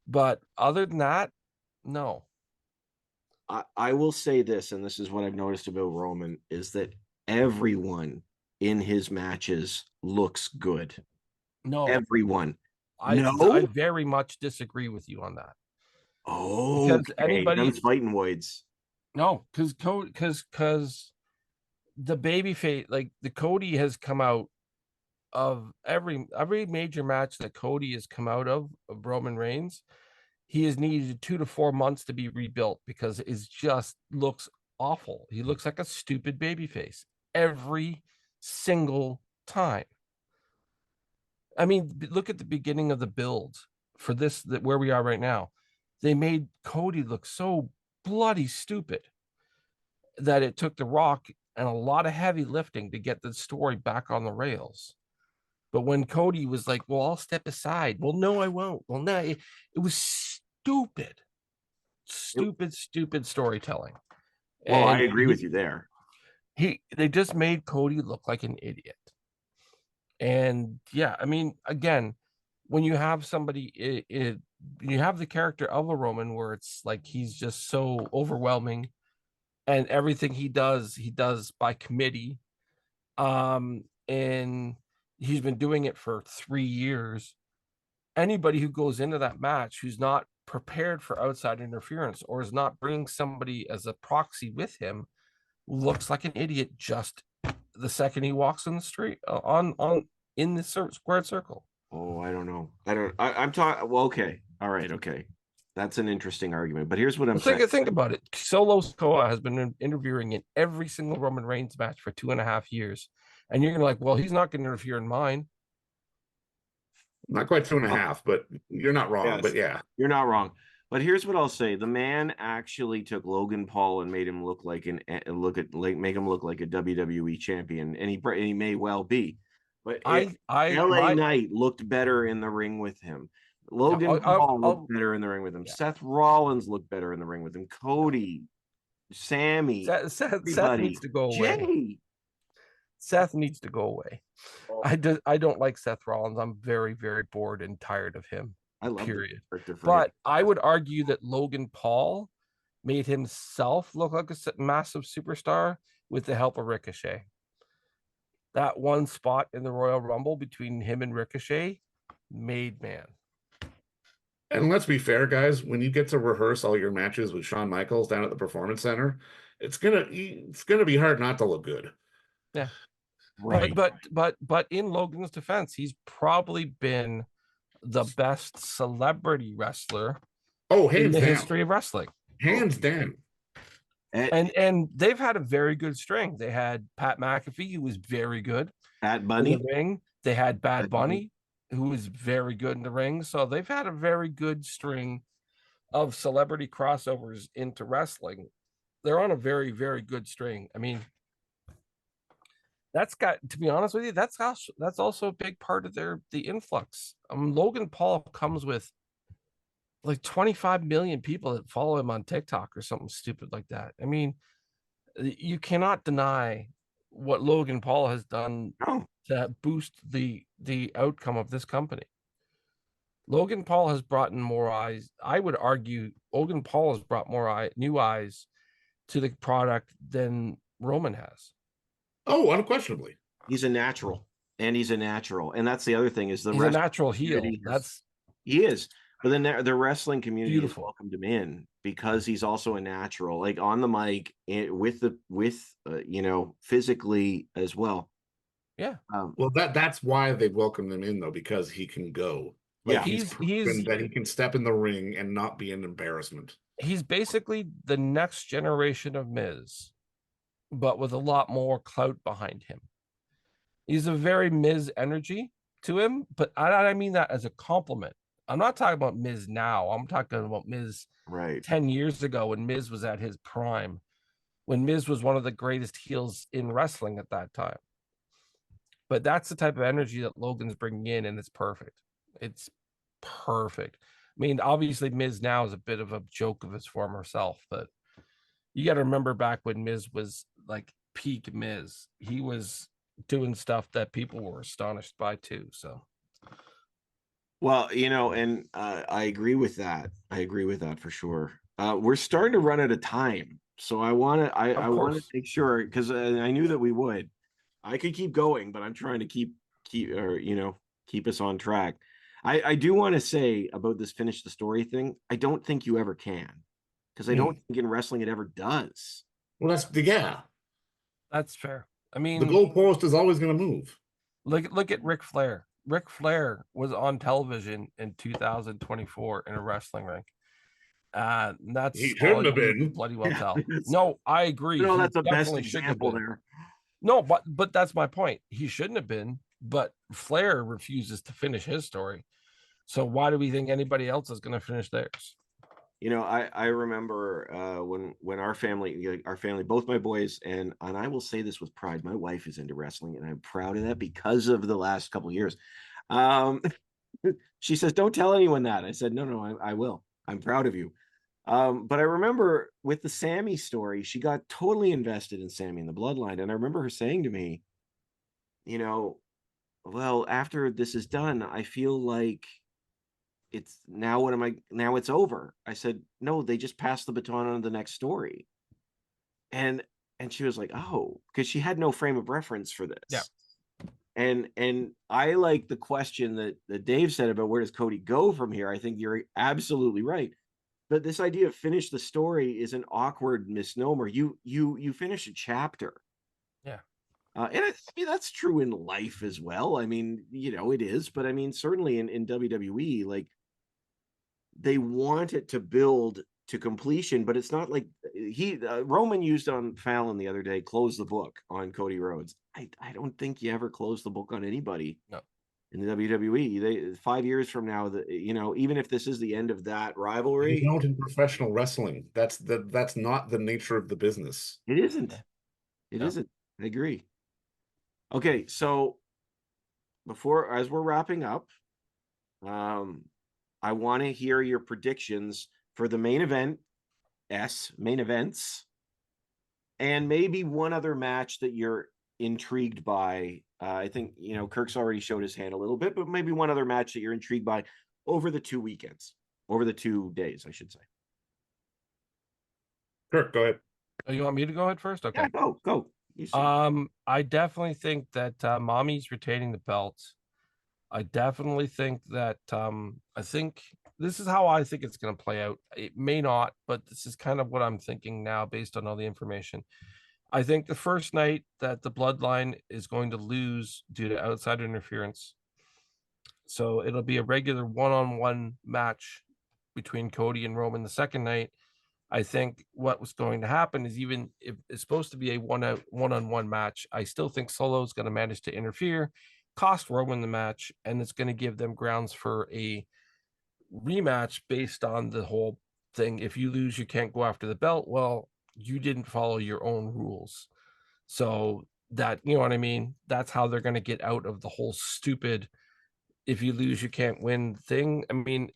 But other than that, no. I will say this, and this is what I've noticed about Roman, is that everyone in his matches looks good. No. Everyone. I very much disagree with you on that. Oh, because anybody's fighting Voids. No, because the babyface, like the Cody has come out of every major match that Cody has come out of Roman Reigns, he has needed 2 to 4 months to be rebuilt because it just looks awful. He looks like a stupid babyface every single time. I mean, look at the beginning of the build for this, that where we are right now. They made Cody look so bloody stupid that it took The Rock and a lot of heavy lifting to get the story back on the rails. But when Cody was like, well, I'll step aside. Well, no, I won't. Well, no, it was stupid storytelling. Well, and I agree with you there. They just made Cody look like an idiot. And yeah, I mean, again, when you have somebody, you have the character of a Roman where it's like he's just so overwhelming, and everything he does by committee. And he's been doing it for 3 years. Anybody who goes into that match who's not prepared for outside interference or is not bringing somebody as a proxy with him looks like an idiot just the second he walks in the street in the squared circle. Oh, I don't know. I'm talking. Well, okay. All right. Okay. That's an interesting argument. But here's what I'm saying. Think about it. Solo Sikoa has been interviewing in every single Roman Reigns match for 2.5 years. And you're going to like, well, he's not going to interfere in mine. Not quite 2.5, but you're not wrong. Yes, but yeah, you're not wrong. But here's what I'll say: the man actually took Logan Paul and made him look like make him look like a WWE champion, and he may well be. But LA Knight looked better in the ring with him. Logan Paul looked better in the ring with him. Yeah. Seth Rollins looked better in the ring with him. Cody, Sammy, Seth needs to go away. Seth needs to go away. Oh. I don't like Seth Rollins. I'm very, very bored and tired of him. I love period. But I would argue that Logan Paul made himself look like a massive superstar with the help of Ricochet. That one spot in the Royal Rumble between him and Ricochet made man. And let's be fair, guys, when you get to rehearse all your matches with Shawn Michaels down at the Performance Center, it's gonna be hard not to look good. Yeah. Right. But in Logan's defense, he's probably been the best celebrity wrestler hands in the down. history of wrestling. Hands down. And they've had a very good string. They had Pat McAfee, who was very good At in Bunny. the ring. They had Bad Bunny, who was very good in the ring. So they've had a very good string of celebrity crossovers into wrestling. They're on a very, very good string. I mean, that's got, to be honest with you, that's also a big part of the influx. Logan Paul comes with like 25 million people that follow him on TikTok or something stupid like that. I mean, you cannot deny what Logan Paul has done to boost the outcome of this company. Logan Paul has brought in more eyes. I would argue Logan Paul has brought more new eyes to the product than Roman has. Oh, unquestionably. He's a natural. And he's a natural. And that's the other thing is he's a natural heel. He is. But then the wrestling community has beautiful. Welcomed him in because he's also a natural, like on the mic with physically as well. Yeah. Well, that's why they've welcomed him in, though, because he can go. Like, he's proven that he can step in the ring and not be an embarrassment. He's basically the next generation of Miz, but with a lot more clout behind him. He's a very Miz energy to him, but I mean that as a compliment. I'm not talking about Miz now. I'm talking about Miz 10 years ago when Miz was at his prime, when Miz was one of the greatest heels in wrestling at that time. But that's the type of energy that Logan's bringing in, and it's perfect. It's perfect. I mean, obviously, Miz now is a bit of a joke of his former self, but you got to remember back when Miz was like peak Miz. He was doing stuff that people were astonished by too. So, well, and I agree with that. I agree with that for sure. We're starting to run out of time, so I want to make sure, because I knew that we would. I could keep going, but I'm trying to keep us on track. I do want to say about this finish the story thing. I don't think you ever can, because I don't think in wrestling it ever does. Well, that's fair. I mean, the goalpost is always going to move. Look at Ric Flair. Ric Flair was on television in 2024 in a wrestling ring. That's he shouldn't have been. Bloody well tell. No, I agree. No, that's the best example there. No, but that's my point. He shouldn't have been, but Flair refuses to finish his story. So why do we think anybody else is going to finish theirs? I remember when our family, both my boys, and I will say this with pride, my wife is into wrestling, and I'm proud of that because of the last couple of years. She says, "Don't tell anyone that." I said, "No, I will. I'm proud of you." But I remember with the Sammy story, she got totally invested in Sammy and the bloodline. And I remember her saying to me, well, after this is done, I feel like it's now, now it's over. I said, no, they just passed the baton on to the next story. And she was like, oh, because she had no frame of reference for this. Yeah. And I like the question that Dave said about where does Cody go from here. I think you're absolutely right. But this idea of finish the story is an awkward misnomer. You finish a chapter. Yeah. And I mean, that's true in life as well. I mean, it is, but I mean, certainly in WWE, like they want it to build to completion, but it's not like Roman used on Fallon the other day, close the book on Cody Rhodes. I don't think you ever close the book on anybody. No. In the WWE, 5 years from now, even if this is the end of that rivalry, you don't in professional wrestling. That's not the nature of the business. It isn't. It isn't. I agree. Okay, so as we're wrapping up, I want to hear your predictions for the main events, and maybe one other match that you're intrigued by. I think Kirk's already showed his hand a little bit, but maybe one other match that you're intrigued by over the 2 days, I should say. Kirk, go ahead. Oh, you want me to go ahead first? Okay. Yeah, go. I definitely think that Mommy's retaining the belt. I definitely think that I think this is how I think it's going to play out. It may not, but this is kind of what I'm thinking now based on all the information. I think the first night that the bloodline is going to lose due to outside interference. So it'll be a regular one-on-one match between Cody and Roman. The second night, I think what was going to happen is, even if it's supposed to be a one-on-one match, I still think Solo is going to manage to interfere, cost Roman the match, and it's going to give them grounds for a rematch based on the whole thing. If you lose, you can't go after the belt. Well, you didn't follow your own rules. So that, you know what I mean? That's how they're going to get out of the whole stupid, if you lose, you can't win thing. I mean,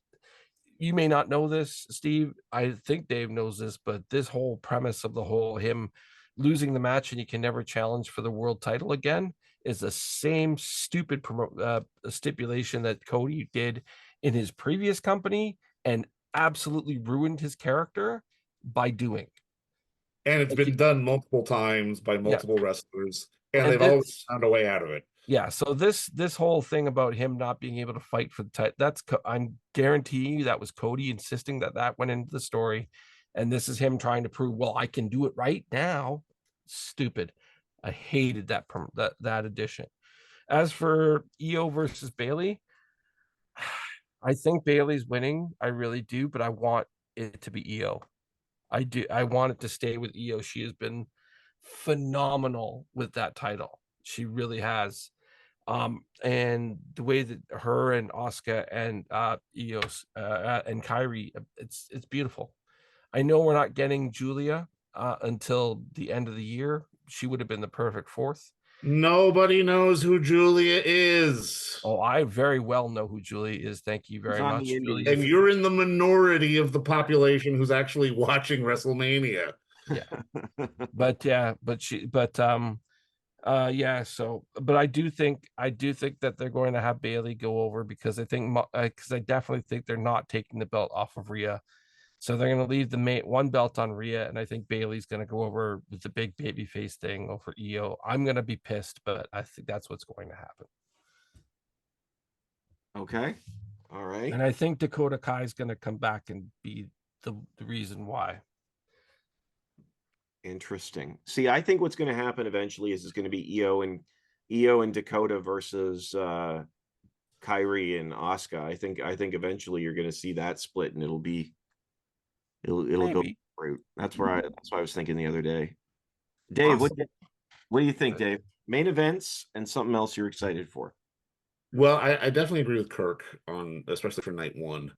you may not know this, Steve. I think Dave knows this, but this whole premise of the whole him losing the match and you can never challenge for the world title again is the same stupid stipulation that Cody did in his previous company and absolutely ruined his character by doing. And it's been done multiple times by multiple wrestlers, and they've always found a way out of it. Yeah, so this whole thing about him not being able to fight for the title, I'm guaranteeing you that was Cody insisting that went into the story, and this is him trying to prove, well, I can do it right now. Stupid. I hated that addition. As for Io versus Bayley, I think Bayley's winning. I really do, but I want it to be Io. I do. I want it to stay with Io. She has been phenomenal with that title. She really has. And the way that her and Asuka and Eos and Kyrie, it's beautiful. I know we're not getting Julia until the end of the year. She would have been the perfect fourth. Nobody knows who Julia is. Oh, I very well know who Julia is. Thank you very much, Julia. And you're in the minority of the population who's actually watching WrestleMania. Yeah, but so, but I do think that they're going to have Bayley go over, because I definitely think they're not taking the belt off of Rhea. So they're going to leave the one belt on Rhea, and I think Bayley's going to go over with the big baby face thing over Io. I'm going to be pissed, but I think that's what's going to happen. Okay. All right. And I think Dakota Kai is going to come back and be the reason why. Interesting. See, I think what's going to happen eventually is it's going to be Io and Dakota versus Kyrie and Asuka. I think eventually you're going to see that split, and it'll go route. That's what I was thinking the other day. Dave, awesome. What do you think, Dave? Main events and something else you're excited for? Well, I definitely agree with Kirk on, especially for night one.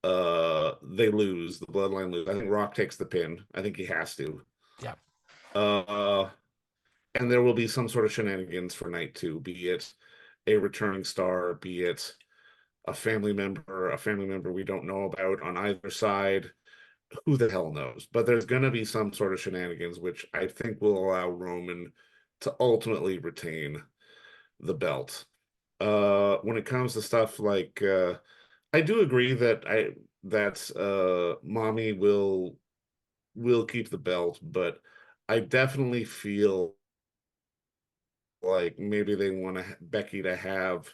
They lose, the Bloodline lose. I think Rock takes the pin. I think he has to. Yeah. And there will be some sort of shenanigans for night two, be it a returning star, be it a family member we don't know about on either side. Who the hell knows? But there's going to be some sort of shenanigans, which I think will allow Roman to ultimately retain the belt. When it comes to stuff like, I do agree that Mommy will keep the belt, but I definitely feel like maybe they want Becky to have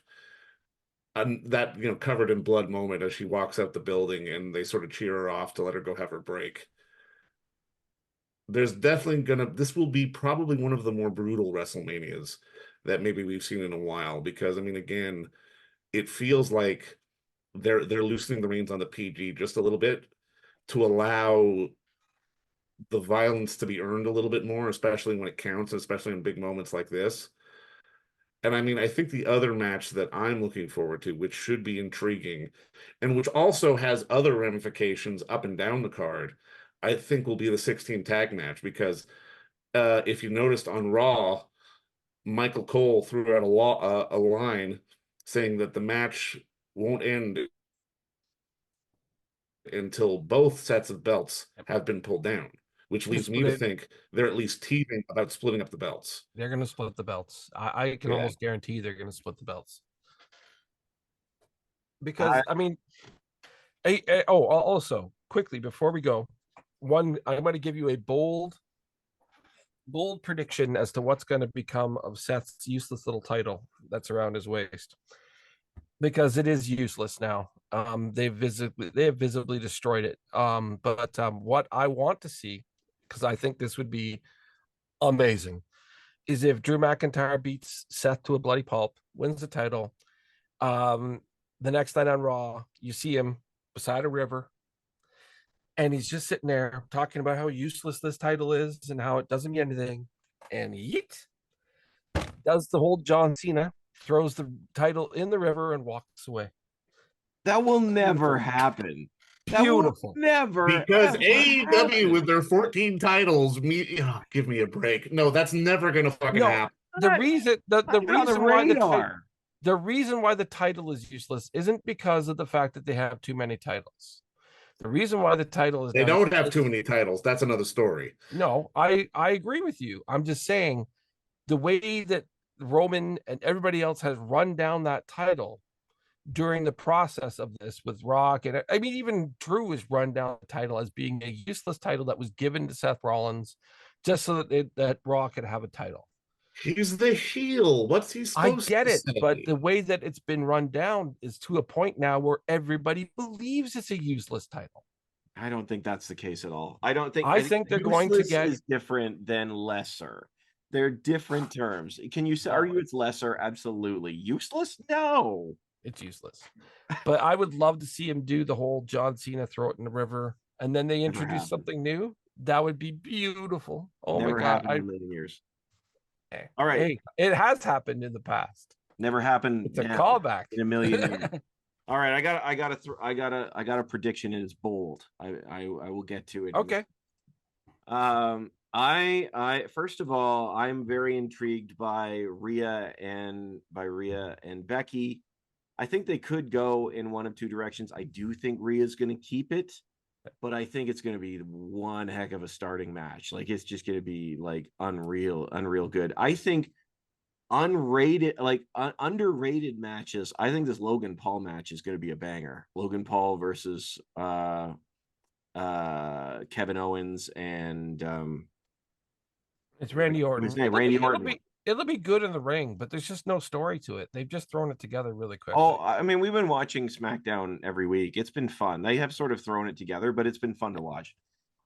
that covered in blood moment as she walks out the building, and they sort of cheer her off to let her go have her break. There's definitely this will be probably one of the more brutal WrestleManias that maybe we've seen in a while, because I mean, again, it feels like they're loosening the reins on the PG just a little bit to allow the violence to be earned a little bit more, especially when it counts, especially in big moments like this. And I mean, I think the other match that I'm looking forward to, which should be intriguing, and which also has other ramifications up and down the card, I think will be the 16 tag match, because if you noticed on Raw, Michael Cole threw out a line saying that the match won't end until both sets of belts have been pulled down, which leads me to think they're at least teasing about splitting up the belts. They're going to split the belts. I can almost guarantee they're going to split the belts. Because, I mean, also, quickly, before we go, I'm going to give you a bold prediction as to what's going to become of Seth's useless little title that's around his waist. Because it is useless now. They have visibly destroyed it. But what I want to see, because I think this would be amazing, is if Drew McIntyre beats Seth to a bloody pulp, wins the title. The next night on Raw, you see him beside a river. And he's just sitting there talking about how useless this title is and how it doesn't mean anything. And yeet, does the whole John Cena, throws the title in the river and walks away. That will never happen. That Beautiful. will never, because ever AEW happen. with their 14 titles, give me a break. No, that's never gonna fucking happen. The reason the reason why the reason why the title is useless isn't because of the fact that they have too many titles. The reason why the title is They don't have too many titles. That's another story. No, I agree with you. I'm just saying the way that Roman and everybody else has run down that title during the process of this with Rock, and I mean even Drew has run down the title as being a useless title that was given to Seth Rollins just so that Rock could have a title. He's the heel. What's he supposed to say? I get it, but the way that it's been run down is to a point now where everybody believes it's a useless title. I don't think that's the case at all. I think they're going to get is different than lesser. They're different terms. Can you argue it's lesser? Absolutely. Useless? No. It's useless. But I would love to see him do the whole John Cena throw it in the river and then they introduce something new. That would be beautiful. Oh Never my God. happened in a million years. Okay. All right. Hey, it has happened in the past. Never happened. It's a callback in a million years. All right, I got a prediction and it's bold. I will get to it. Okay. I first of all, I'm very intrigued by Rhea and Becky. I think they could go in one of two directions. I do think Rhea's going to keep it, but I think it's going to be one heck of a starting match. Like it's just going to be like unreal good. I think underrated matches. I think this Logan Paul match is going to be a banger. Logan Paul versus Kevin Owens and it's Randy Orton. His name, Randy Orton. It'll be good in the ring, but there's just no story to it. They've just thrown it together really quick. Oh, I mean, we've been watching SmackDown every week. It's been fun. They have sort of thrown it together, but it's been fun to watch.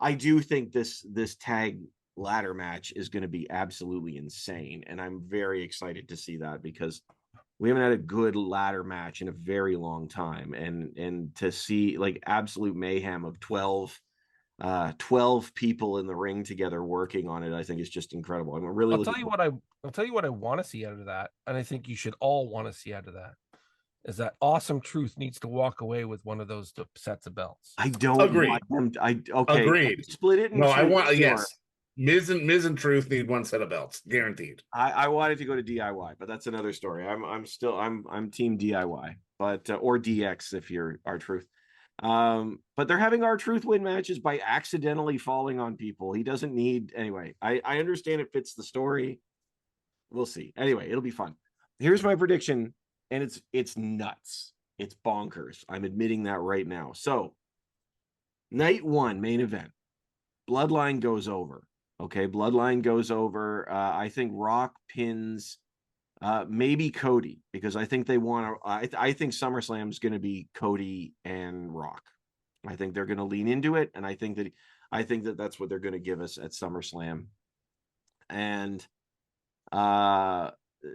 I do think this tag ladder match is going to be absolutely insane, and I'm very excited to see that because we haven't had a good ladder match in a very long time, and to see like absolute mayhem of 12 people in the ring together working on it, I think is just incredible. I'm really I'll tell you what I want to see out of that, and I think you should all want to see out of that, is that Awesome Truth needs to walk away with one of those sets of belts. I don't agree. Okay. Agreed. Split it. No, I want yes. Miz and Truth need one set of belts, guaranteed. I wanted to go to DIY, but that's another story. I'm team DIY, but or DX if you're R-Truth. But they're having R-Truth win matches by accidentally falling on people. He doesn't need anyway. I understand it fits the story. We'll see. Anyway, it'll be fun. Here's my prediction, and it's nuts. It's bonkers. I'm admitting that right now. So, night one, main event. Bloodline goes over. Okay, Bloodline goes over. I think Rock pins maybe Cody, because I think they want to. I think SummerSlam is going to be Cody and Rock. I think they're going to lean into it, and I think that that's what they're going to give us at SummerSlam. And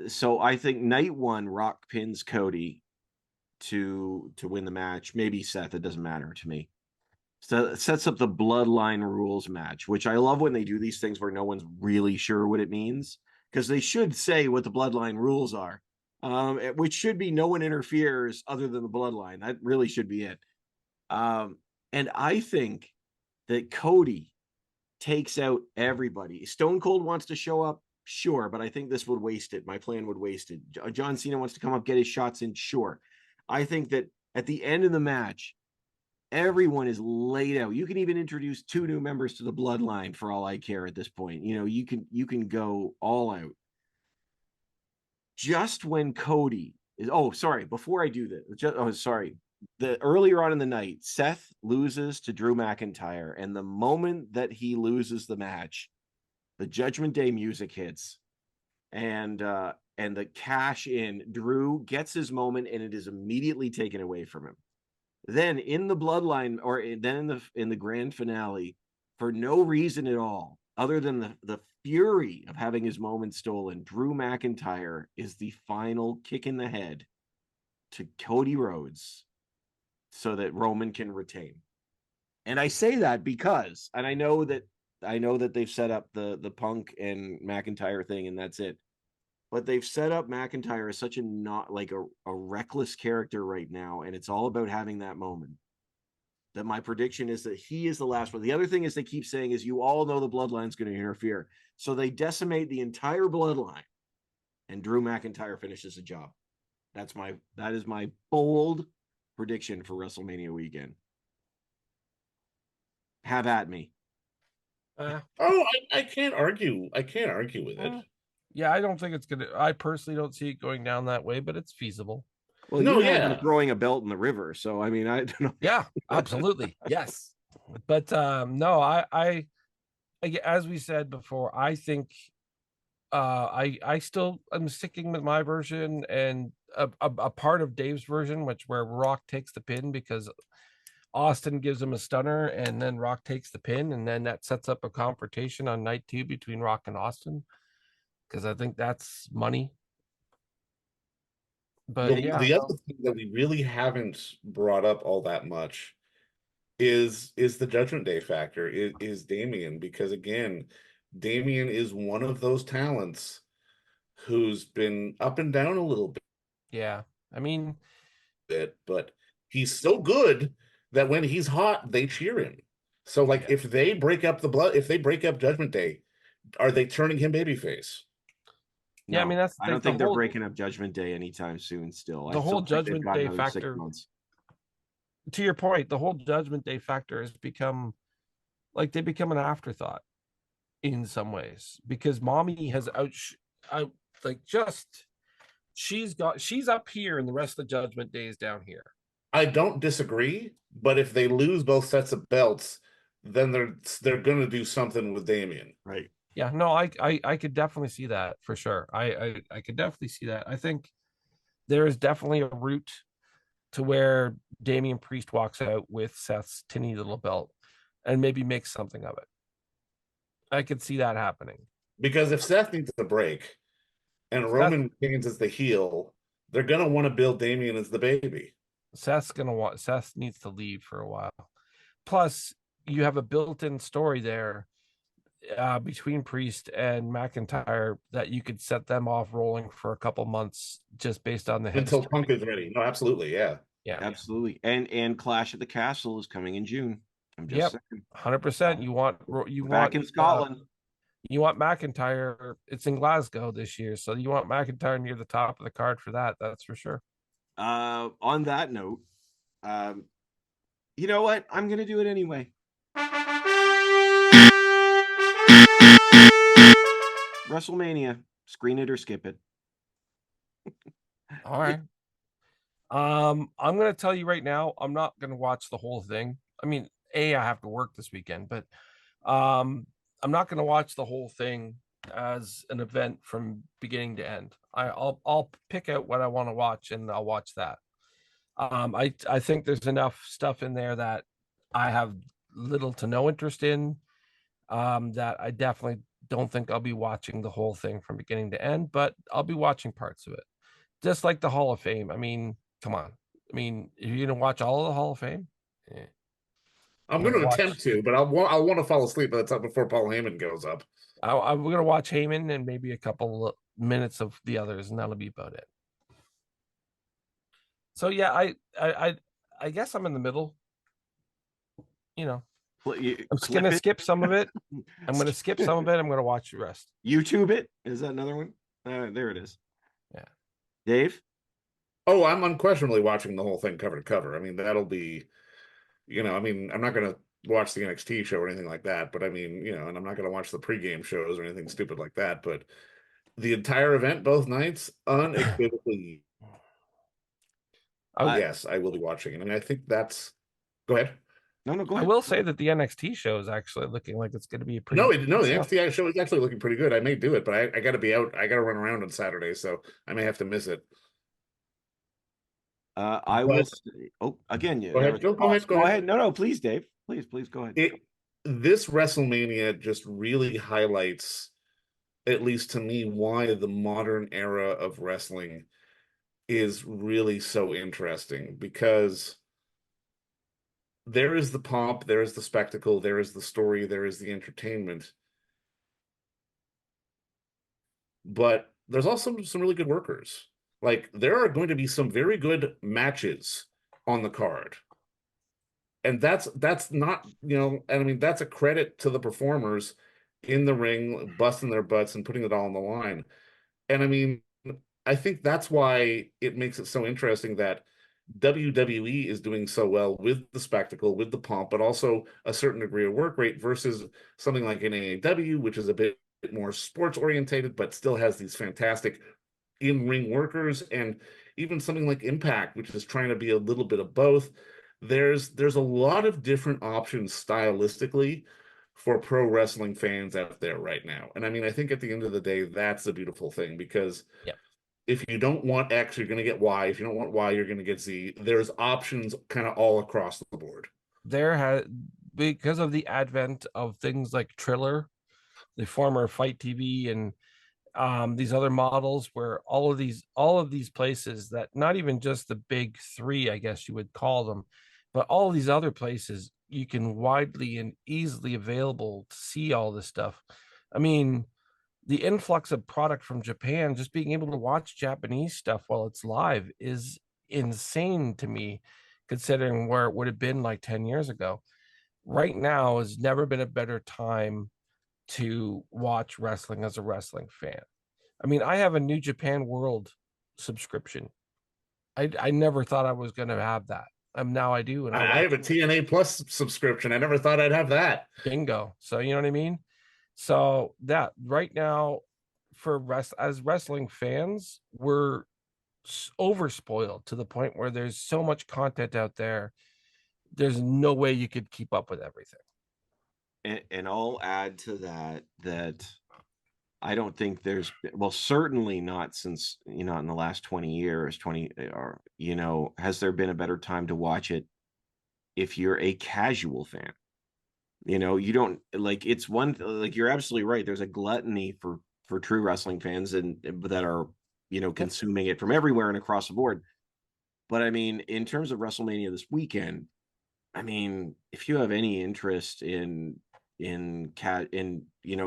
so I think night one, Rock pins Cody to win the match. Maybe Seth. It doesn't matter to me. So it sets up the Bloodline rules match, which I love when they do these things where no one's really sure what it means, because they should say what the Bloodline rules are, which should be no one interferes other than the Bloodline. That really should be it. And I think that Cody takes out everybody. Stone Cold wants to show up, sure, but I think this would waste it. My plan would waste it. John Cena wants to come up, get his shots in, sure. I think that at the end of the match, everyone is laid out. You can even introduce 2 new members to the Bloodline for all I care at this point. You know, you can go all out. Just when Cody is, before I do that, the earlier on in the night, Seth loses to Drew McIntyre, and the moment that he loses the match, the Judgment Day music hits, and the cash in. Drew gets his moment, and it is immediately taken away from him. Then in the Bloodline, or then in the grand finale, for no reason at all, other than the fury of having his moment stolen, Drew McIntyre is the final kick in the head to Cody Rhodes so that Roman can retain. And I say that because, and I know that they've set up the Punk and McIntyre thing, and that's it. But they've set up McIntyre as such a not like a reckless character right now, and it's all about having that moment. That my prediction is that he is the last one. The other thing is they keep saying is you all know the bloodline's going to interfere. So they decimate the entire bloodline, and Drew McIntyre finishes the job. That is my bold prediction for WrestleMania weekend. Have at me. I can't argue. I can't argue with it. Yeah, I don't think it's gonna. I personally don't see it going down that way, but it's feasible. Well, you had him throwing a belt in the river, so I mean, I don't know. Yeah, absolutely, yes. But no, I, as we said before, I think I still am sticking with my version and a part of Dave's version, where Rock takes the pin because Austin gives him a stunner, and then Rock takes the pin, and then that sets up a confrontation on night 2 between Rock and Austin, because I think that's money. But the other thing that we really haven't brought up all that much is the Judgment Day factor, is Damian, because again, Damian is one of those talents who's been up and down a little bit. Yeah, I mean, but he's so good that when he's hot, they cheer him. So, like, if they break up Judgment Day, are they turning him babyface? No, yeah, I mean, that's. I don't think they're breaking up Judgment Day anytime soon. Still, the whole Judgment Day factor. To your point, the whole Judgment Day factor has become like they become an afterthought in some ways, because Mommy has she's up here and the rest of the Judgment Day is down here. I don't disagree, but if they lose both sets of belts, then they're going to do something with Damian, right? Yeah, no, I could definitely see that for sure. I could definitely see that. I think there is definitely a route to where Damian Priest walks out with Seth's tinny little belt and maybe makes something of it. I could see that happening. Because if Seth needs a break and Roman Reigns is the heel, they're gonna want to build Damian as the baby. Seth needs to leave for a while. Plus, you have a built-in story there between Priest and McIntyre that you could set them off rolling for a couple months just based on the until Punk is ready. No, absolutely, yeah, absolutely. And Clash at the Castle is coming in June. I'm just saying. 100%. You want back in Scotland. You want McIntyre. It's in Glasgow this year, so you want McIntyre near the top of the card for that. That's for sure. On that note, you know what? I'm gonna do it anyway. WrestleMania, screen it or skip it. All right. I'm gonna tell you right now, I'm not gonna watch the whole thing. I mean, I have to work this weekend, but I'm not gonna watch the whole thing as an event from beginning to end. I'll pick out what I want to watch and I'll watch that. I think there's enough stuff in there that I have little to no interest in. That I definitely don't think I'll be watching the whole thing from beginning to end, but I'll be watching parts of it. Just like the Hall of Fame. I mean, come on. I mean, are you gonna watch all of the Hall of Fame? Yeah. I'm going to attempt to, but I'll want to fall asleep by the time before Paul Heyman goes up. I'm going to watch Heyman and maybe a couple minutes of the others, and that'll be about it. So yeah, I guess I'm in the middle. You know, I'm just going to skip some of it. I'm going to skip some of it. I'm going to watch the rest. YouTube it. Is that another one? There it is. Yeah. Dave? Oh, I'm unquestionably watching the whole thing cover to cover. I mean, that'll be, I mean, I'm not going to watch the NXT show or anything like that, but I mean, and I'm not going to watch the pregame shows or anything stupid like that, but the entire event, both nights, unequivocally. Yes, I will be watching it. I mean, I think that's, go ahead. No, go ahead. I will say that the NXT show is actually looking like it's going to be a pretty. No, the NXT show is actually looking pretty good. I may do it, but I got to be out. I got to run around on Saturday, so I may have to miss it. I will. Oh, again, go ahead. Go ahead. No, please, Dave. Please go ahead. This WrestleMania just really highlights, at least to me, why the modern era of wrestling is really so interesting, because there is the pomp, there is the spectacle, there is the story, there is the entertainment. But there's also some really good workers. Like, there are going to be some very good matches on the card. And that's not, and I mean, that's a credit to the performers in the ring, busting their butts and putting it all on the line. And I mean, I think that's why it makes it so interesting that WWE is doing so well with the spectacle, with the pomp, but also a certain degree of work rate versus something like an AEW, which is a bit more sports orientated, but still has these fantastic in-ring workers, and even something like Impact, which is trying to be a little bit of both. There's a lot of different options stylistically for pro wrestling fans out there right now. And I mean, I think at the end of the day, that's a beautiful thing, because if you don't want X, you're going to get Y. If you don't want Y, you're going to get Z. There's options kind of all across the board. Because of the advent of things like Triller, the former Fight TV, and these other models, where all of these places, that not even just the big three, I guess you would call them, but all of these other places, you can widely and easily available to see all this stuff. I mean, the influx of product from Japan, just being able to watch Japanese stuff while it's live is insane to me, considering where it would have been like 10 years ago. Right now has never been a better time to watch wrestling as a wrestling fan. I mean, I have a New Japan World subscription. I never thought I was going to have that. Now I do. And I have a TNA Plus subscription. I never thought I'd have that. Bingo. So, you know what I mean? So that right now, as wrestling fans, we're overspoiled to the point where there's so much content out there. There's no way you could keep up with everything. And I'll add to that I don't think certainly not since, in the last 20 years, has there been a better time to watch it if you're a casual fan? You don't like, it's one, like, you're absolutely right. There's a gluttony for true wrestling fans and that are, consuming it from everywhere and across the board. But I mean, in terms of WrestleMania this weekend, I mean, if you have any interest in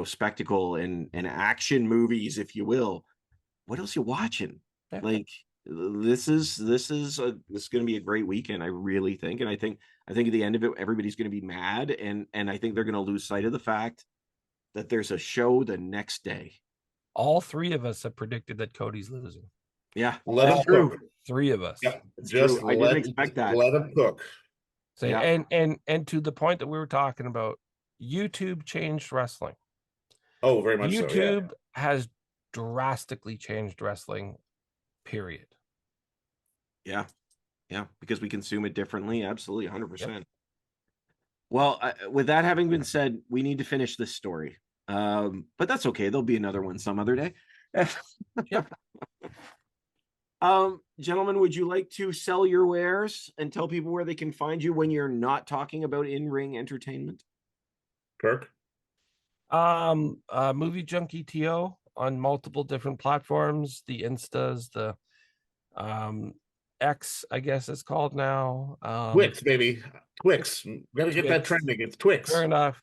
spectacle and action movies, if you will, what else you watching? Yeah. Like, this is going to be a great weekend, I really think. And I think at the end of it, everybody's going to be mad, and I think they're going to lose sight of the fact that there's a show the next day. All three of us have predicted that Cody's losing. Yeah, let him cook. Three of us. Yeah, just I didn't expect that. Let him cook. So, yeah. and to the point that we were talking about, YouTube changed wrestling. Oh, very much YouTube so. YouTube has drastically changed wrestling, period. Yeah, because we consume it differently. Absolutely, 100%. Yep. Well, with that having been said, we need to finish this story. But that's okay. There'll be another one some other day. Yep. Gentlemen, would you like to sell your wares and tell people where they can find you when you're not talking about in-ring entertainment? Kirk? Movie Junkie TO on multiple different platforms, the Instas, the X, I guess it's called now. Twix, baby. Twix. Gotta get that trending. It's Twix. Fair enough.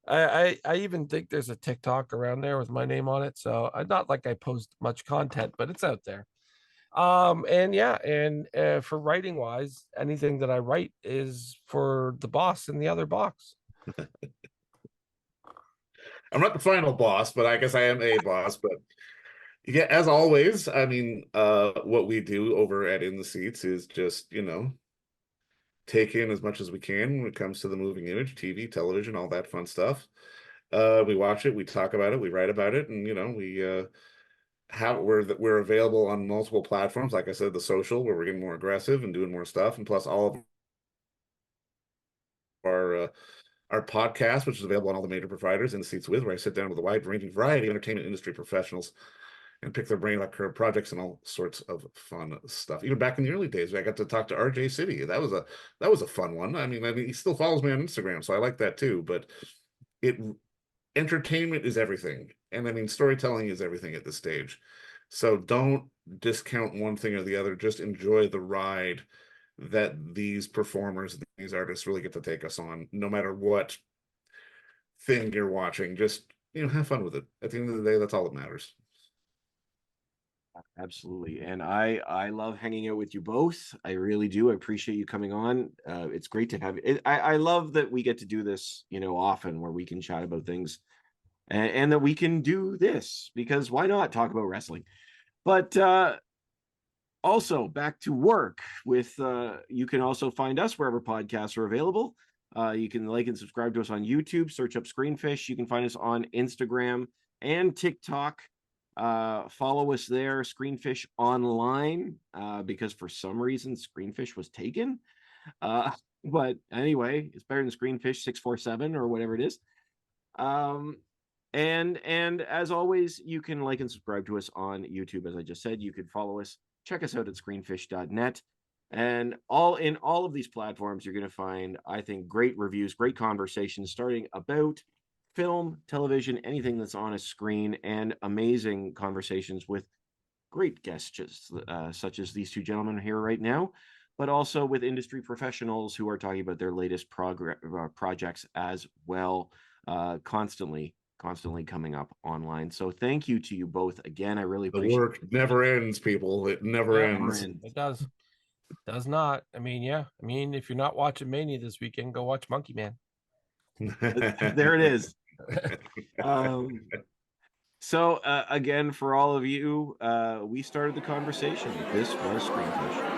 I even think there's a TikTok around there with my name on it. So not like I post much content, but it's out there. And for writing wise, anything that I write is for the boss in the other box. I'm not the final boss, but I guess I am a boss. But yeah, as always, I mean, what we do over at In the Seats is just, take in as much as we can when it comes to the moving image, TV, television, all that fun stuff. We watch it, we talk about it, we write about it, and we're available on multiple platforms. Like I said, the social, where we're getting more aggressive and doing more stuff, and plus all of our podcast, which is available on all the major providers. In the Seats With, where I sit down with a wide-ranging variety of entertainment industry professionals and pick their brain about current projects and all sorts of fun stuff. Even back in the early days, I got to talk to RJ City. That was a fun one. I mean, he still follows me on Instagram, so I like that too. But entertainment is everything, and I mean, storytelling is everything at this stage. So don't discount one thing or the other. Just enjoy the ride that these performers, these artists really get to take us on, no matter what thing you're watching. Just, have fun with it. At the end of the day, that's all that matters. Absolutely. And I love hanging out with you both. I really do. I appreciate you coming on. It's great to have it. I love that we get to do this, often, where we can chat about things and that we can do this, because why not talk about wrestling? But also back to work with, you can also find us wherever podcasts are available. You can like and subscribe to us on YouTube, search up Screenfish. You can find us on Instagram and TikTok. Follow us there, Screenfish Online, because for some reason Screenfish was taken. But anyway, it's better than Screenfish 647 or whatever it is. And as always, you can like and subscribe to us on YouTube. As I just said, you can follow us. Check us out at screenfish.net. And in all of these platforms, you're going to find, I think, great reviews, great conversations starting about film, television, anything that's on a screen, and amazing conversations with great guests, such as these two gentlemen here right now, but also with industry professionals who are talking about their latest projects as well, constantly coming up online. So thank you to you both again. I really appreciate the work. Never ends, people. It never ends. It does. It does not. I mean, if you're not watching Mania this weekend, go watch Monkey Man. There it is. So again, for all of you, we started the conversation. This was Screenfish.